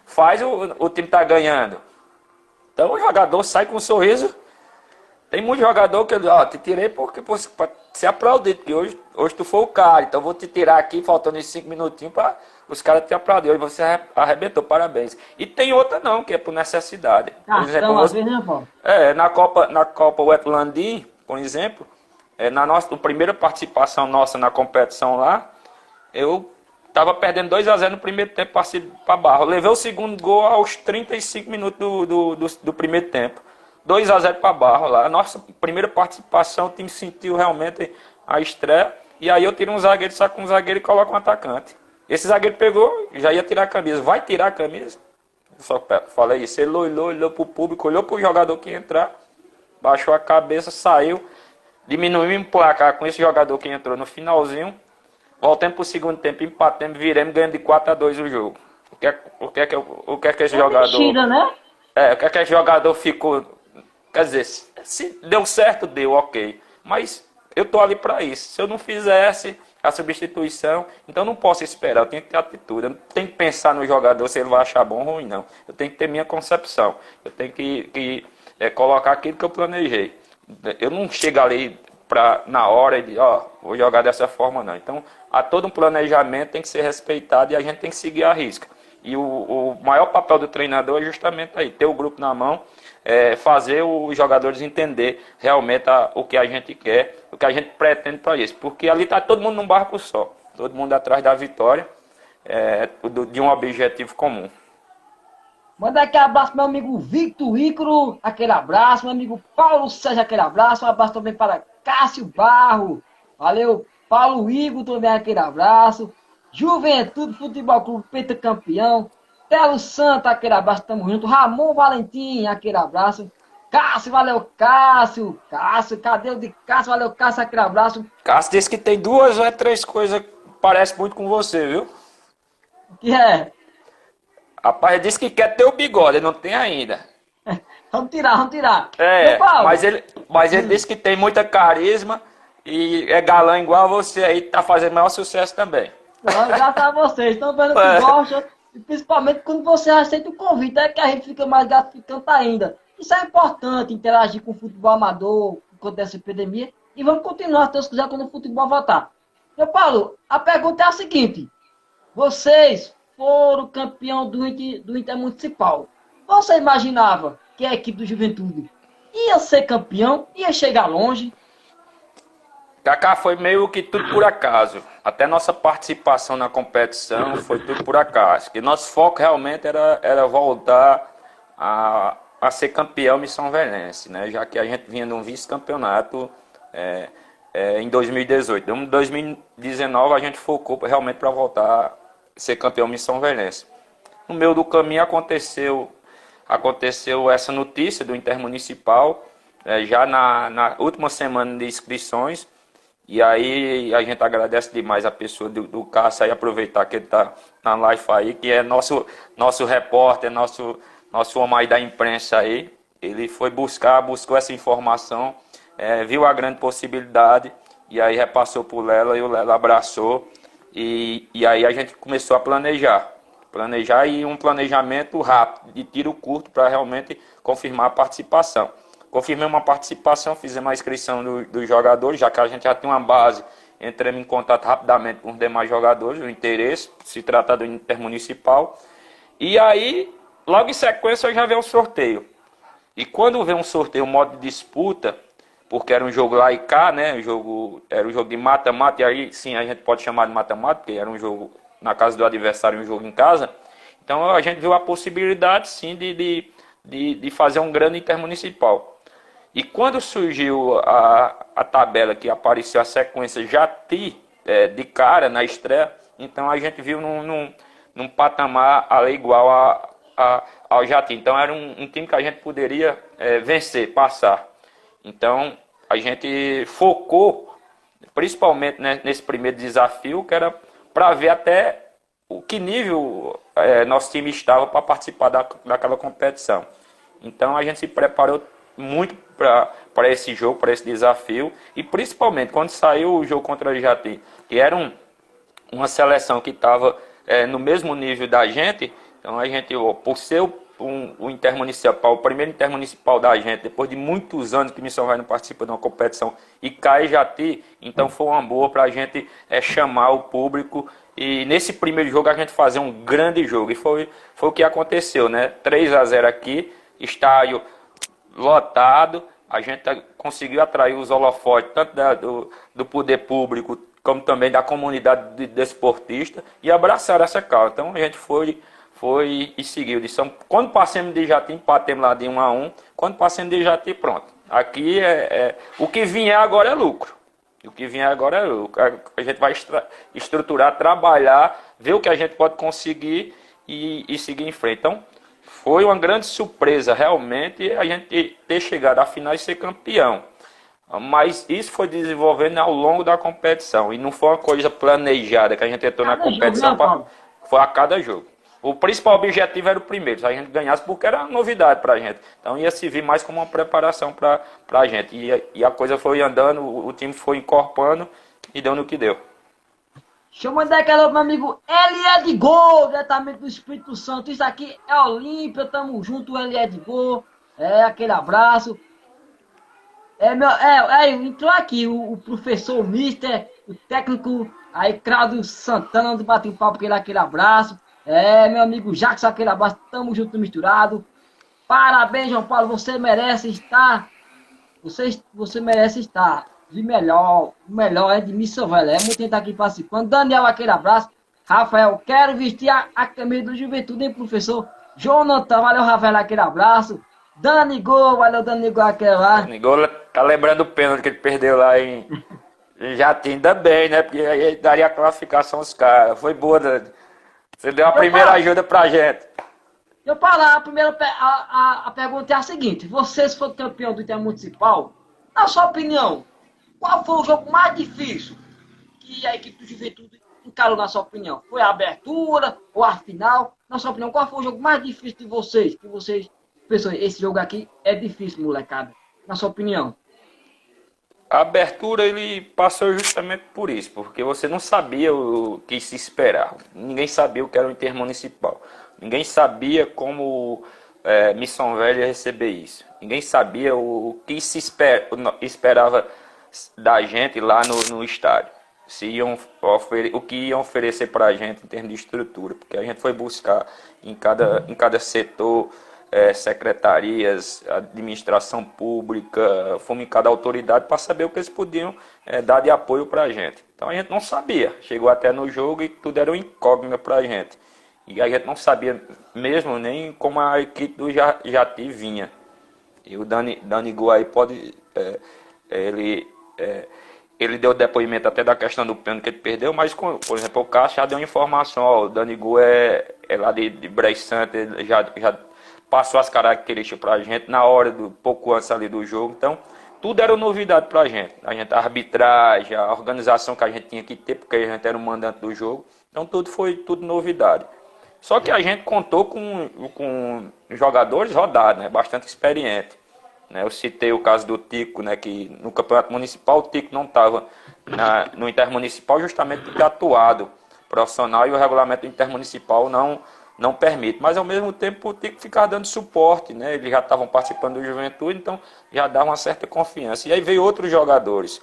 faz, o time está ganhando. Então o jogador sai com um sorriso. Tem muito jogador que eu te tirei porque você pode ser aplaudido, porque hoje tu foi o cara, então vou te tirar aqui, faltando esses 5 minutinhos para os caras te aplaudir. Hoje você arrebentou, parabéns. E tem outra não, que é por necessidade. Por exemplo, na Copa Wetlandim, por exemplo, na primeira participação nossa na competição lá, eu estava perdendo 2-0 no primeiro tempo para Barra. Eu levei o segundo gol aos 35 minutos do primeiro tempo. 2-0 para Barra lá. A nossa primeira participação, o time sentiu realmente a estreia. E aí eu tiro um zagueiro, saco um zagueiro e coloco um atacante. Esse zagueiro pegou, já ia tirar a camisa. Vai tirar a camisa? Eu só falei isso. Ele olhou para o público, olhou para o jogador que ia entrar, baixou a cabeça, saiu. Diminuímos o placar com esse jogador que entrou no finalzinho. Voltamos para o segundo tempo, empatamos, viramos, ganhamos de 4-2 o jogo. O que é que esse jogador... Mentira, né? O que é que esse jogador ficou... Quer dizer, se deu certo, deu, ok. Mas eu estou ali para isso. Se eu não fizesse a substituição, então eu não posso esperar, eu tenho que ter atitude. Eu não tenho que pensar no jogador se ele vai achar bom ou ruim, não. Eu tenho que ter minha concepção. Eu tenho que colocar aquilo que eu planejei. Eu não chego ali na hora de, vou jogar dessa forma, não. Então, há todo um planejamento, tem que ser respeitado e a gente tem que seguir a risca. E o maior papel do treinador é justamente aí, ter o grupo na mão, fazer os jogadores entender realmente o que a gente quer, o que a gente pretende para isso. Porque ali está todo mundo num barco só, todo mundo atrás da vitória, de um objetivo comum. Manda aquele abraço meu amigo Victor Ícaro, aquele abraço, meu amigo Paulo Sérgio, aquele abraço, um abraço também para Cássio Barro, valeu, Paulo Igor também aquele abraço, Juventude Futebol Clube Pentacampeão, Telo Santa, aquele abraço, tamo junto, Ramon Valentim, aquele abraço, Cássio, valeu Cássio, cadê o de Cássio, valeu Cássio, aquele abraço. Cássio disse que tem 2 ou 3 coisas que parecem muito com você, viu? O que é? Rapaz, ele disse que quer ter o bigode, ele não tem ainda. Vamos tirar. Mas ele disse que tem muita carisma e é galã igual a você aí, tá fazendo maior sucesso também. Graças a vocês, estão vendo que gostam. E principalmente quando você aceita o convite, é que a gente fica mais gratificante ainda. Isso é importante, interagir com o futebol amador, enquanto dessa epidemia. E vamos continuar, se Deus quiser, quando o futebol voltar. Meu Paulo, a pergunta é a seguinte. Vocês foram campeão do Intermunicipal. Você imaginava que a equipe do Juventude ia ser campeão, ia chegar longe? Kaká, foi meio que tudo por acaso. Até nossa participação na competição foi tudo por acaso. Que nosso foco realmente era voltar a ser campeão Missão Velense, né? Já que a gente vinha de um vice-campeonato em 2018. Em 2019 a gente focou realmente para voltar a ser campeão Missão Velense. No meio do caminho aconteceu essa notícia do Intermunicipal, já na última semana de inscrições. E aí a gente agradece demais a pessoa do Cássio aí, aproveitar que ele está na live aí, que é nosso repórter, nosso homem aí da imprensa aí. Ele foi buscou essa informação, viu a grande possibilidade, e aí repassou para o Lela, e o Lela abraçou. E aí a gente começou a planejar e um planejamento rápido, de tiro curto, para realmente confirmar a participação. Confirmei uma participação, fizemos a inscrição dos jogadores, já que a gente já tinha uma base, entramos em contato rapidamente com os demais jogadores, o interesse, se trata do Intermunicipal. E aí, logo em sequência, já veio o sorteio. E quando veio um sorteio, um modo de disputa, porque era um jogo lá e cá, né? Era um jogo de mata-mata, e aí sim a gente pode chamar de mata-mata, porque era um jogo na casa do adversário, um jogo em casa. Então a gente viu a possibilidade, sim, de fazer um grande Intermunicipal. E quando surgiu a tabela, que apareceu a sequência Jati de cara na estreia, então a gente viu num patamar ali igual ao Jati. Então era um time que a gente poderia vencer, passar. Então a gente focou, principalmente, né, nesse primeiro desafio, que era para ver até o que nível nosso time estava para participar daquela competição. Então a gente se preparou muito para esse jogo, para esse desafio, e principalmente quando saiu o jogo contra o Jati, que era uma seleção que estava no mesmo nível da gente. Então a gente, por ser o Intermunicipal, o primeiro Intermunicipal da gente, depois de muitos anos que Missão Vai não participa de uma competição, e cai Jati, então foi uma boa para a gente chamar o público, e nesse primeiro jogo a gente fazer um grande jogo, e foi o que aconteceu, né? 3-0 aqui, estádio lotado, a gente conseguiu atrair os holofotes, tanto do poder público, como também da comunidade de desportista, e abraçaram essa causa. Então a gente foi e seguiu. Quando passamos de Jati, empatemos lá de 1-1, quando passamos de Jati, pronto. Aqui o que vier agora é lucro. O que vier agora é lucro. A gente vai estruturar, trabalhar, ver o que a gente pode conseguir e seguir em frente. Então, foi uma grande surpresa, realmente, a gente ter chegado à final e ser campeão. Mas isso foi desenvolvendo ao longo da competição. E não foi uma coisa planejada que a gente entrou na competição. Foi a cada jogo. O principal objetivo era o primeiro, se a gente ganhasse, porque era novidade pra gente. Então ia servir mais como uma preparação pra gente. E a coisa foi andando, o time foi incorporando e deu no que deu. Deixa eu mandar aquela pro meu amigo Elied Gol, diretamente do Espírito Santo. Isso aqui é Olímpia, tamo junto, Elied Gol. Aquele abraço. Entrou aqui o professor Mister, o técnico aí, Claudio Santana, onde bate um papo com ele, aquele abraço. Meu amigo Jackson, aquele abraço, tamo junto, misturado. Parabéns, João Paulo, você merece estar. Você merece estar de melhor, o melhor de Missão Velha. É muito gente aqui participando. Daniel, aquele abraço. Rafael, quero vestir a camisa do Juventude, hein, professor? Jonathan, valeu, Rafael, aquele abraço. Dani Gol, valeu, Dani Gol, aquele lá. Dani Gol tá lembrando o pênalti que ele perdeu lá em Jati, ainda bem, né? Porque aí daria a classificação aos caras. Foi boa, Dani. Você deu a primeira ajuda pra gente. Eu falar, a pergunta é a seguinte: vocês foram campeão do Intermunicipal, na sua opinião, qual foi o jogo mais difícil que a equipe do Juventude encarou, na sua opinião? Foi a abertura ou a final? Na sua opinião, qual foi o jogo mais difícil de vocês? Que vocês pensam, esse jogo aqui é difícil, molecada. Na sua opinião? A abertura ele passou justamente por isso, porque você não sabia o que se esperar. Ninguém sabia o que era o Intermunicipal. Ninguém sabia como Missão Velha ia receber isso. Ninguém sabia o que se esperava da gente lá no estádio. Se o que iam oferecer para a gente em termos de estrutura, porque a gente foi buscar em cada setor, secretarias, administração pública, fomos em cada autoridade para saber o que eles podiam dar de apoio para a gente. Então a gente não sabia, chegou até no jogo e tudo era uma incógnita para a gente. E a gente não sabia mesmo nem como a equipe do Jati vinha. E o Dani Gu aí pode, ele deu depoimento até da questão do pênalti que ele perdeu, mas, por exemplo, o Cássio já deu informação, ó, o Dani Gu é lá de Brejo Santo, ele já passou as características pra gente na hora, pouco antes ali do jogo, então tudo era novidade pra gente. A arbitragem, a organização que a gente tinha que ter, porque a gente era o mandante do jogo, então tudo novidade. Só que a gente contou com jogadores rodados, né, bastante experientes. Eu citei o caso do Tico, né, que no campeonato municipal o Tico não estava no intermunicipal justamente por ter atuado profissional e o regulamento intermunicipal não permite. Mas ao mesmo tempo o Tico ficava dando suporte, né, eles já estavam participando do Juventude, então já dava uma certa confiança. E aí veio outros jogadores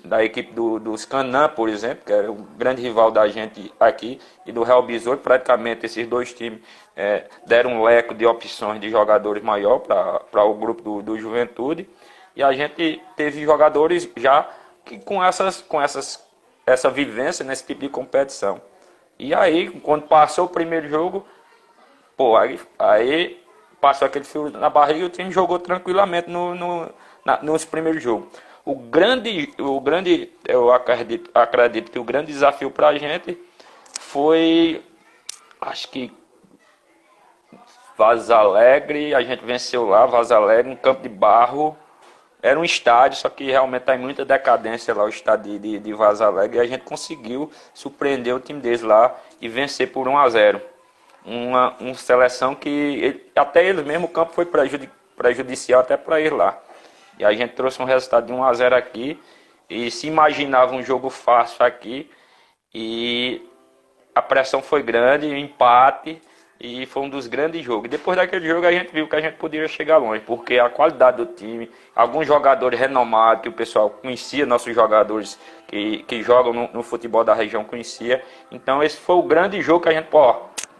da equipe dos Canã, por exemplo, que era o grande rival da gente aqui, e do Real Besouro. Praticamente esses dois times deram um leque de opções de jogadores maior para o grupo do Juventude, e a gente teve jogadores já que com essa vivência nesse tipo de competição. E aí, quando passou o primeiro jogo, aí passou aquele fio na barriga e o time jogou tranquilamente nos primeiros jogos. Eu acredito que o grande desafio para a gente foi, acho que Vaz Alegre. A gente venceu lá, Vaz Alegre, um campo de barro, era um estádio, só que realmente está em muita decadência lá, o estádio de Vaz Alegre, e a gente conseguiu surpreender o time deles lá e vencer por 1-0. Uma seleção que, até eles mesmo, o campo foi prejudicial até para ir lá. E a gente trouxe um resultado de 1-0 aqui, e se imaginava um jogo fácil aqui, e a pressão foi grande, um empate, e foi um dos grandes jogos. E depois daquele jogo a gente viu que a gente poderia chegar longe, porque a qualidade do time, alguns jogadores renomados, que o pessoal conhecia, nossos jogadores que jogam no futebol da região conhecia. Então esse foi o grande jogo que a gente,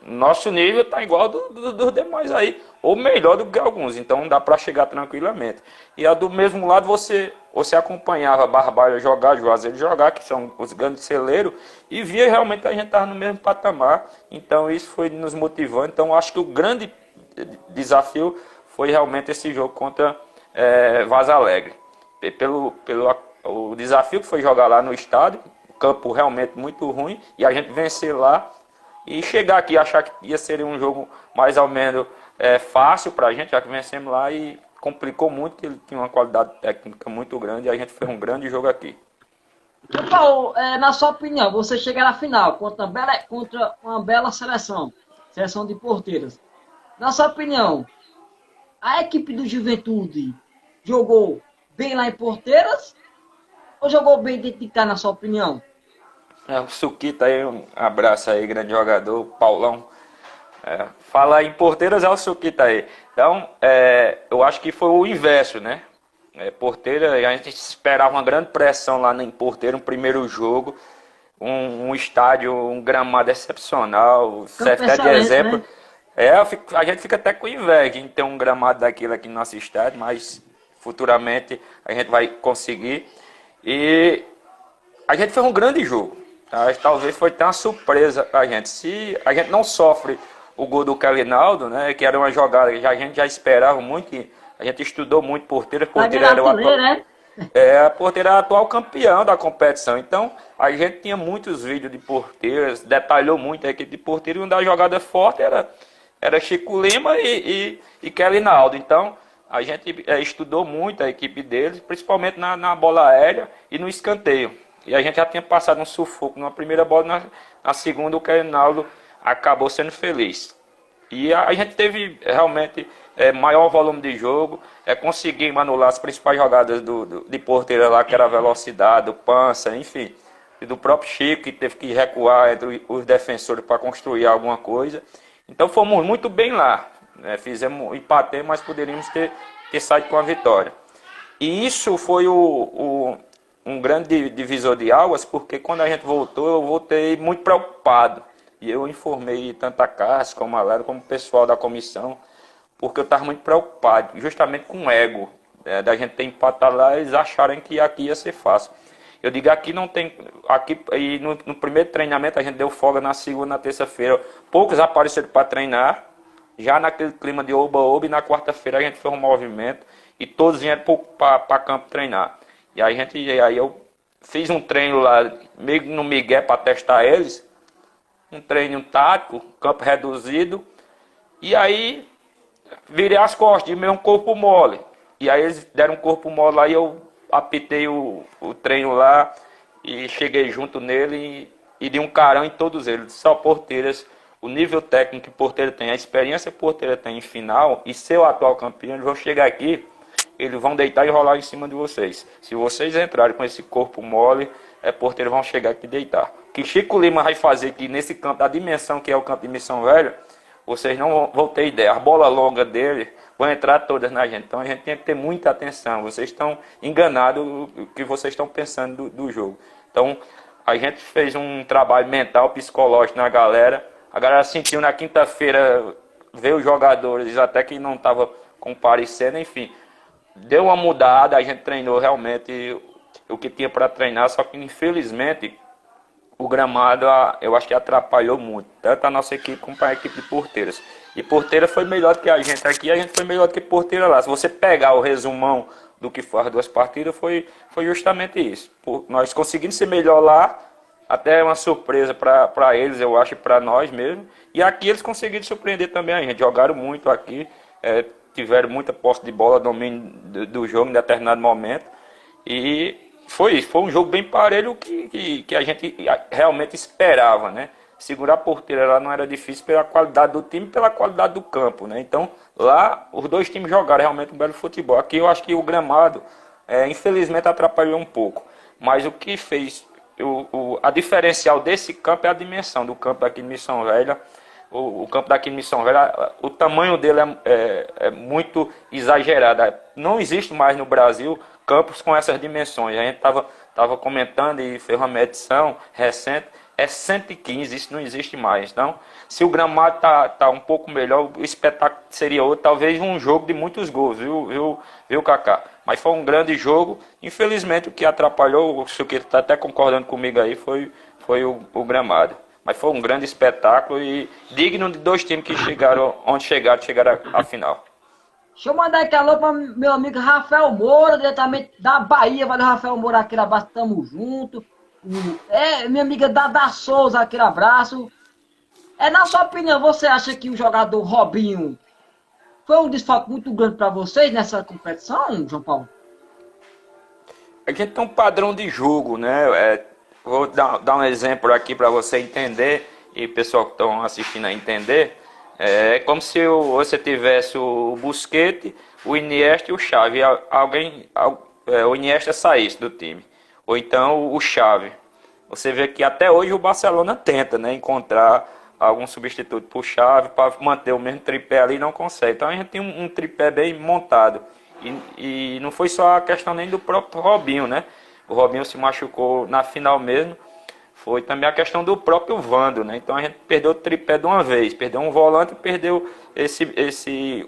nosso nível está igual dos demais aí, ou melhor do que alguns, então dá para chegar tranquilamente. E do mesmo lado você acompanhava Barbalha jogar, Juazeiro jogar, que são os grandes celeiros, e via realmente que a gente estava no mesmo patamar, então isso foi nos motivando. Então acho que o grande desafio foi realmente esse jogo contra Vaz Alegre. O desafio que foi jogar lá no estádio, o campo realmente muito ruim, e a gente vencer lá, e chegar aqui e achar que ia ser um jogo mais ou menos fácil para a gente, já que vencemos lá, e complicou muito, que ele tinha uma qualidade técnica muito grande, e a gente fez um grande jogo aqui. Então, Paulo, na sua opinião, você chega na final contra uma bela seleção de porteiras. Na sua opinião, a equipe do Juventude jogou bem lá em Porteiras ou jogou bem dentro de cá, na sua opinião? O Suquita aí, um abraço aí, grande jogador, Paulão. Fala em Porteiras, é o Suquita aí. Então, eu acho que foi o inverso, né? Porteira, a gente esperava uma grande pressão lá em Porteira, um primeiro jogo, um estádio, um gramado excepcional, serve até de exemplo. Né? A gente fica até com inveja de ter um gramado daquilo aqui no nosso estádio, mas futuramente a gente vai conseguir. E a gente fez um grande jogo. Talvez foi até uma surpresa pra gente. Se a gente não sofre o gol do Calinaldo, né, que era uma jogada que a gente já esperava muito, que a gente estudou muito Porteira. Porteira era o atual, né? A Porteira era atual campeão da competição. Então a gente tinha muitos vídeos de Porteiras, detalhou muito a equipe de Porteira, e uma das jogadas fortes era Chico Lima e Calinaldo. Então a gente estudou muito a equipe deles, principalmente na bola aérea e no escanteio. E a gente já tinha passado um sufoco numa primeira bola, na segunda o Calinaldo acabou sendo feliz. E a gente teve realmente maior volume de jogo, conseguimos anular as principais jogadas de Porteira lá, que era a velocidade, o Pança, enfim, e do próprio Chico, que teve que recuar entre os defensores para construir alguma coisa. Então fomos muito bem lá, né? Fizemos empate, mas poderíamos ter saído com a vitória. E isso foi um grande divisor de águas, porque quando a gente voltou, eu voltei muito preocupado. E eu informei tanto a Cássio como a Lara, como o pessoal da comissão, porque eu estava muito preocupado, justamente com o ego, da gente ter empatado lá, eles acharem que aqui ia ser fácil. Eu digo, aqui não tem. Aqui, e no primeiro treinamento a gente deu folga na segunda, na terça-feira. Poucos apareceram para treinar, já naquele clima de oba-oba, e na quarta-feira a gente fez um movimento e todos vieram para campo treinar. E aí eu fiz um treino lá, meio no migué para testar eles, um treino tático, campo reduzido, e aí virei as costas, de meio um corpo mole. E aí eles deram um corpo mole lá e eu apitei o treino lá e cheguei junto nele e dei um carão em todos eles. Só Porteiras, o nível técnico que Porteira tem, a experiência que Porteira tem em final e ser o atual campeão, eles vão chegar aqui, eles vão deitar e rolar em cima de vocês. Se vocês entrarem com esse corpo mole, Porteira vão chegar aqui e deitar. O que Chico Lima vai fazer aqui nesse campo, da dimensão que é o campo de Missão Velha, vocês não vão ter ideia. A bola longa dele vão entrar todas na gente. Então a gente tem que ter muita atenção. Vocês estão enganados o que vocês estão pensando do jogo. Então a gente fez um trabalho mental, psicológico na galera. A galera sentiu na quinta-feira, ver os jogadores até que não estava comparecendo, enfim. Deu uma mudada, a gente treinou realmente o que tinha para treinar, só que infelizmente o gramado, eu acho que atrapalhou muito, tanto a nossa equipe como a equipe de Porteiras. E Porteira foi melhor do que a gente aqui, a gente foi melhor do que Porteira lá. Se você pegar o resumão do que foi as duas partidas, foi justamente isso. Nós conseguimos ser melhor lá, até uma surpresa para eles, eu acho, e para nós mesmo. E aqui eles conseguiram surpreender também a gente, jogaram muito aqui, tiveram muita posse de bola, domínio do jogo em determinado momento. E foi isso, foi um jogo bem parelho que a gente realmente esperava, né? Segurar a Porteira lá não era difícil pela qualidade do time e pela qualidade do campo, né? Então, lá os dois times jogaram realmente um belo futebol. Aqui eu acho que o gramado, infelizmente, atrapalhou um pouco. Mas o que fez, a diferencial desse campo é a dimensão do campo daqui de Missão Velha. O campo daqui de Missão Velha, o tamanho dele é muito exagerado. Não existe mais no Brasil campos com essas dimensões. A gente estava comentando e fez uma medição recente, 115, isso não existe mais. Então, se o gramado tá um pouco melhor, o espetáculo seria outro, talvez um jogo de muitos gols, viu, Kaká? Mas foi um grande jogo. Infelizmente, o que atrapalhou, o Suqueiro está até concordando comigo aí, foi o gramado. Mas foi um grande espetáculo e digno de dois times que chegaram onde chegaram à final. Deixa eu mandar aqui alô para meu amigo Rafael Moura, diretamente da Bahia. Valeu, Rafael Moura, aquele abraço, tamo junto. Minha amiga Dada Souza, aquele abraço. Na sua opinião, você acha que o jogador Robinho foi um desfalque muito grande para vocês nessa competição, João Paulo? A gente tem um padrão de jogo, né? Vou dar um exemplo aqui para você entender e o pessoal que estão assistindo a entender. É como se você tivesse o Busquets, o Iniesta e o Xavi. O Iniesta saísse do time. Ou então o Xavi. Você vê que até hoje o Barcelona tenta, né, encontrar algum substituto para o Xavi para manter o mesmo tripé ali e não consegue. Então a gente tem um tripé bem montado. E não foi só a questão nem do próprio Robinho, né? O Robinho se machucou na final mesmo. Foi também a questão do próprio Vando, né? Então a gente perdeu o tripé de uma vez. Perdeu um volante e perdeu esse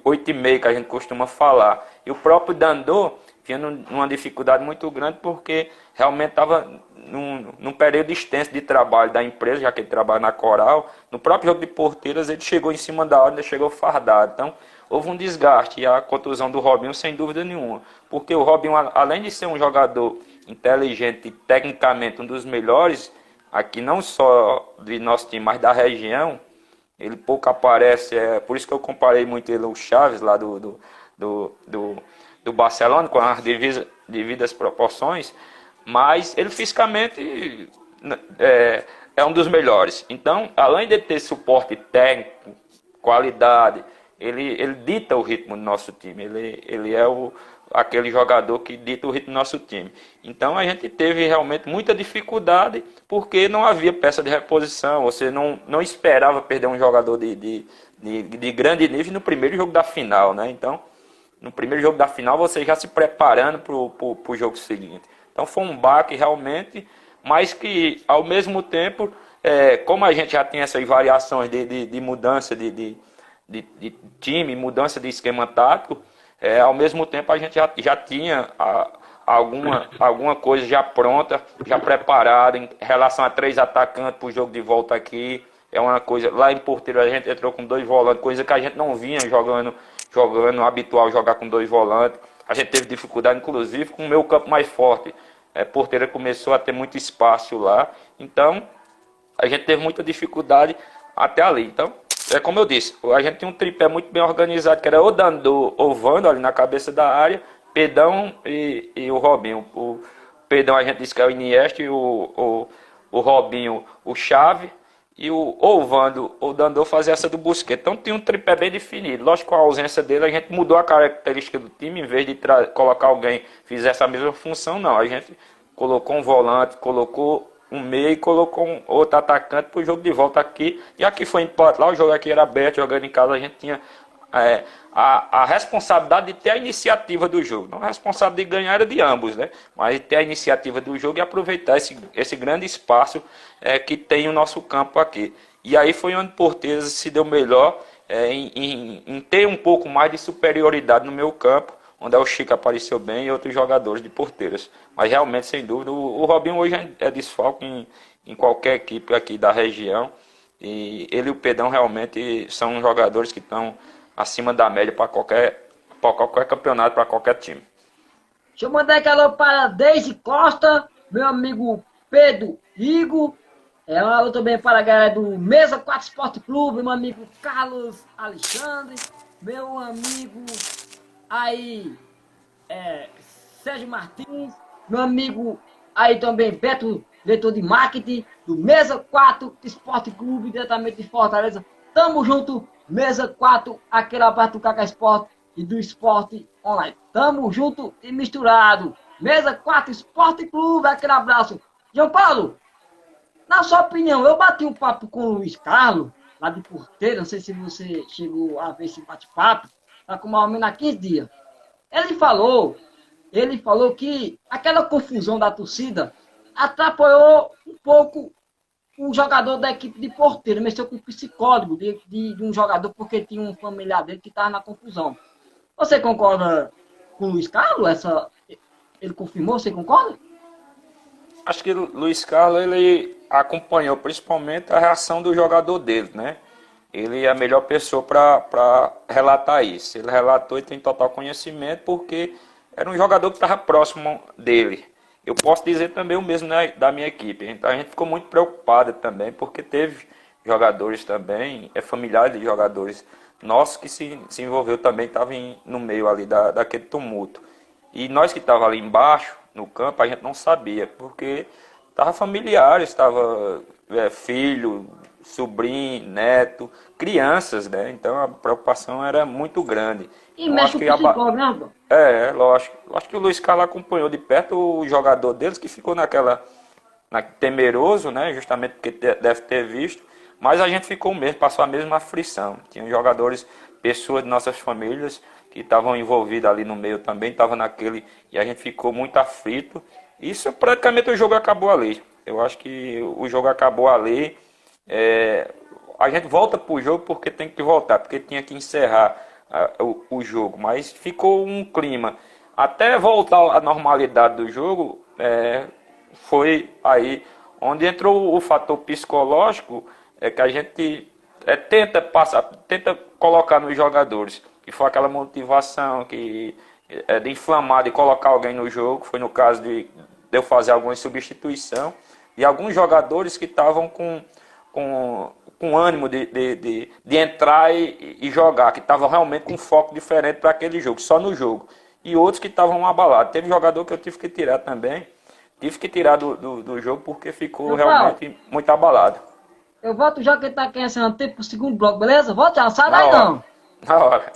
8,5 que a gente costuma falar. E o próprio Dandô vinha numa dificuldade muito grande porque realmente estava num período extenso de trabalho da empresa, já que ele trabalha na Coral. No próprio jogo de Porteiras ele chegou em cima da hora, ele chegou fardado. Então houve um desgaste e a contusão do Robinho sem dúvida nenhuma. Porque o Robinho, além de ser um jogador inteligente e tecnicamente um dos melhores, aqui não só de nosso time, mas da região, ele pouco aparece, por isso que eu comparei muito ele ao Chaves lá do Barcelona, com as devidas proporções, mas ele fisicamente é um dos melhores. Então, além de ter suporte técnico, qualidade, ele dita o ritmo do nosso time, ele é aquele jogador que dita o ritmo do nosso time. Então a gente teve realmente muita dificuldade porque não havia peça de reposição, você não esperava perder um jogador de grande nível no primeiro jogo da final, né? Então, no primeiro jogo da final você já se preparando para o jogo seguinte. Então foi um baque realmente, mas que ao mesmo tempo, como a gente já tem essas variações de mudança de time, mudança de esquema tático, ao mesmo tempo a gente já tinha alguma coisa já pronta, já preparada em relação a 3 atacantes para o jogo de volta aqui. É uma coisa, lá em Porteiro a gente entrou com 2 volantes, coisa que a gente não vinha jogando habitual jogar com 2 volantes. A gente teve dificuldade, inclusive, com o meu campo mais forte. Porteira começou a ter muito espaço lá, então a gente teve muita dificuldade até ali. Então, como eu disse, a gente tinha um tripé muito bem organizado, que era o Dandô ou Vando ali na cabeça da área, Pedão e o Robinho. O Pedão a gente disse que é o Iniesta, e o Robinho o Xavi, e o Vando ou Dandô fazia essa do Busquets. Então tinha um tripé bem definido. Lógico, com a ausência dele, a gente mudou a característica do time, em vez de colocar alguém que fizesse a mesma função, não. A gente colocou um volante, colocou um meio e colocou um outro atacante para o jogo de volta aqui. E aqui foi empate lá, o jogo aqui era aberto, jogando em casa a gente tinha a responsabilidade de ter a iniciativa do jogo. Não a responsabilidade de ganhar era de ambos, né? Mas de ter a iniciativa do jogo e aproveitar esse grande espaço que tem o nosso campo aqui. E aí foi onde Porteiras se deu melhor em ter um pouco mais de superioridade no meu campo, onde o Chico apareceu bem e outros jogadores de Porteiras. Mas realmente, sem dúvida, o Robinho hoje é desfalque em qualquer equipe aqui da região. E ele e o Pedão realmente são jogadores que estão acima da média para qualquer campeonato, para qualquer time. Deixa eu mandar aqui alô para Deise Costa, meu amigo Pedro Igor. Um alô também para a galera do Mesa 4 Esporte Clube, meu amigo Carlos Alexandre, meu amigo aí Sérgio Martins, meu amigo aí também Beto, diretor de marketing do Mesa 4 Esporte Clube, diretamente de Fortaleza. Tamo junto, Mesa 4, aquele abraço do Cacá Esporte e do Esporte Online. Tamo junto e misturado. Mesa 4 Esporte Clube, aquele abraço. João Paulo, na sua opinião, eu bati um papo com o Luiz Carlos, lá de Porteira, não sei se você chegou a ver esse bate-papo, tá com mais ou menos há 15 dias. Ele falou que aquela confusão da torcida atrapalhou um pouco o jogador da equipe de Porteira, mexeu com o psicólogo de um jogador porque tinha um familiar dele que estava na confusão. Você concorda com o Luiz Carlos? Ele confirmou, você concorda? Acho que o Luiz Carlos ele acompanhou principalmente a reação do jogador dele, né? Ele é a melhor pessoa para relatar isso. Ele relatou e tem total conhecimento porque era um jogador que estava próximo dele. Eu posso dizer também o mesmo, né, da minha equipe. Então a gente ficou muito preocupado também porque teve jogadores também, familiares de jogadores nossos que se envolveu também, estavam no meio ali daquele tumulto. E nós que estávamos ali embaixo, no campo, a gente não sabia, porque estava familiares, estava filho, sobrinho, neto, crianças, né? Então a preocupação era muito grande. E então, mexe com o psicólogo, né? Lógico. Acho que o Luiz Carlos acompanhou de perto o jogador deles, que ficou temeroso, né? Justamente porque deve ter visto. Mas a gente ficou mesmo, passou a mesma aflição. Tinha jogadores, pessoas de nossas famílias que estavam envolvidas ali no meio também, estavam naquele, e a gente ficou muito aflito. Isso praticamente o jogo acabou ali. Eu acho que o jogo acabou ali. A gente volta pro jogo porque tem que voltar, porque tinha que encerrar o jogo, mas ficou um clima. Até voltar à normalidade do jogo, foi aí onde entrou o fator psicológico, que a gente tenta colocar nos jogadores, que foi aquela motivação de inflamar, de colocar alguém no jogo. Foi no caso de eu fazer alguma substituição e alguns jogadores que estavam com ânimo de entrar e jogar, que estavam realmente com foco diferente para aquele jogo, só no jogo. E outros que estavam abalados. Teve jogador que eu tive que tirar também, do jogo porque ficou realmente muito abalado. Eu volto já que ele tá querendo tempo pro segundo bloco, beleza? Volta já, sai daí não. Na hora.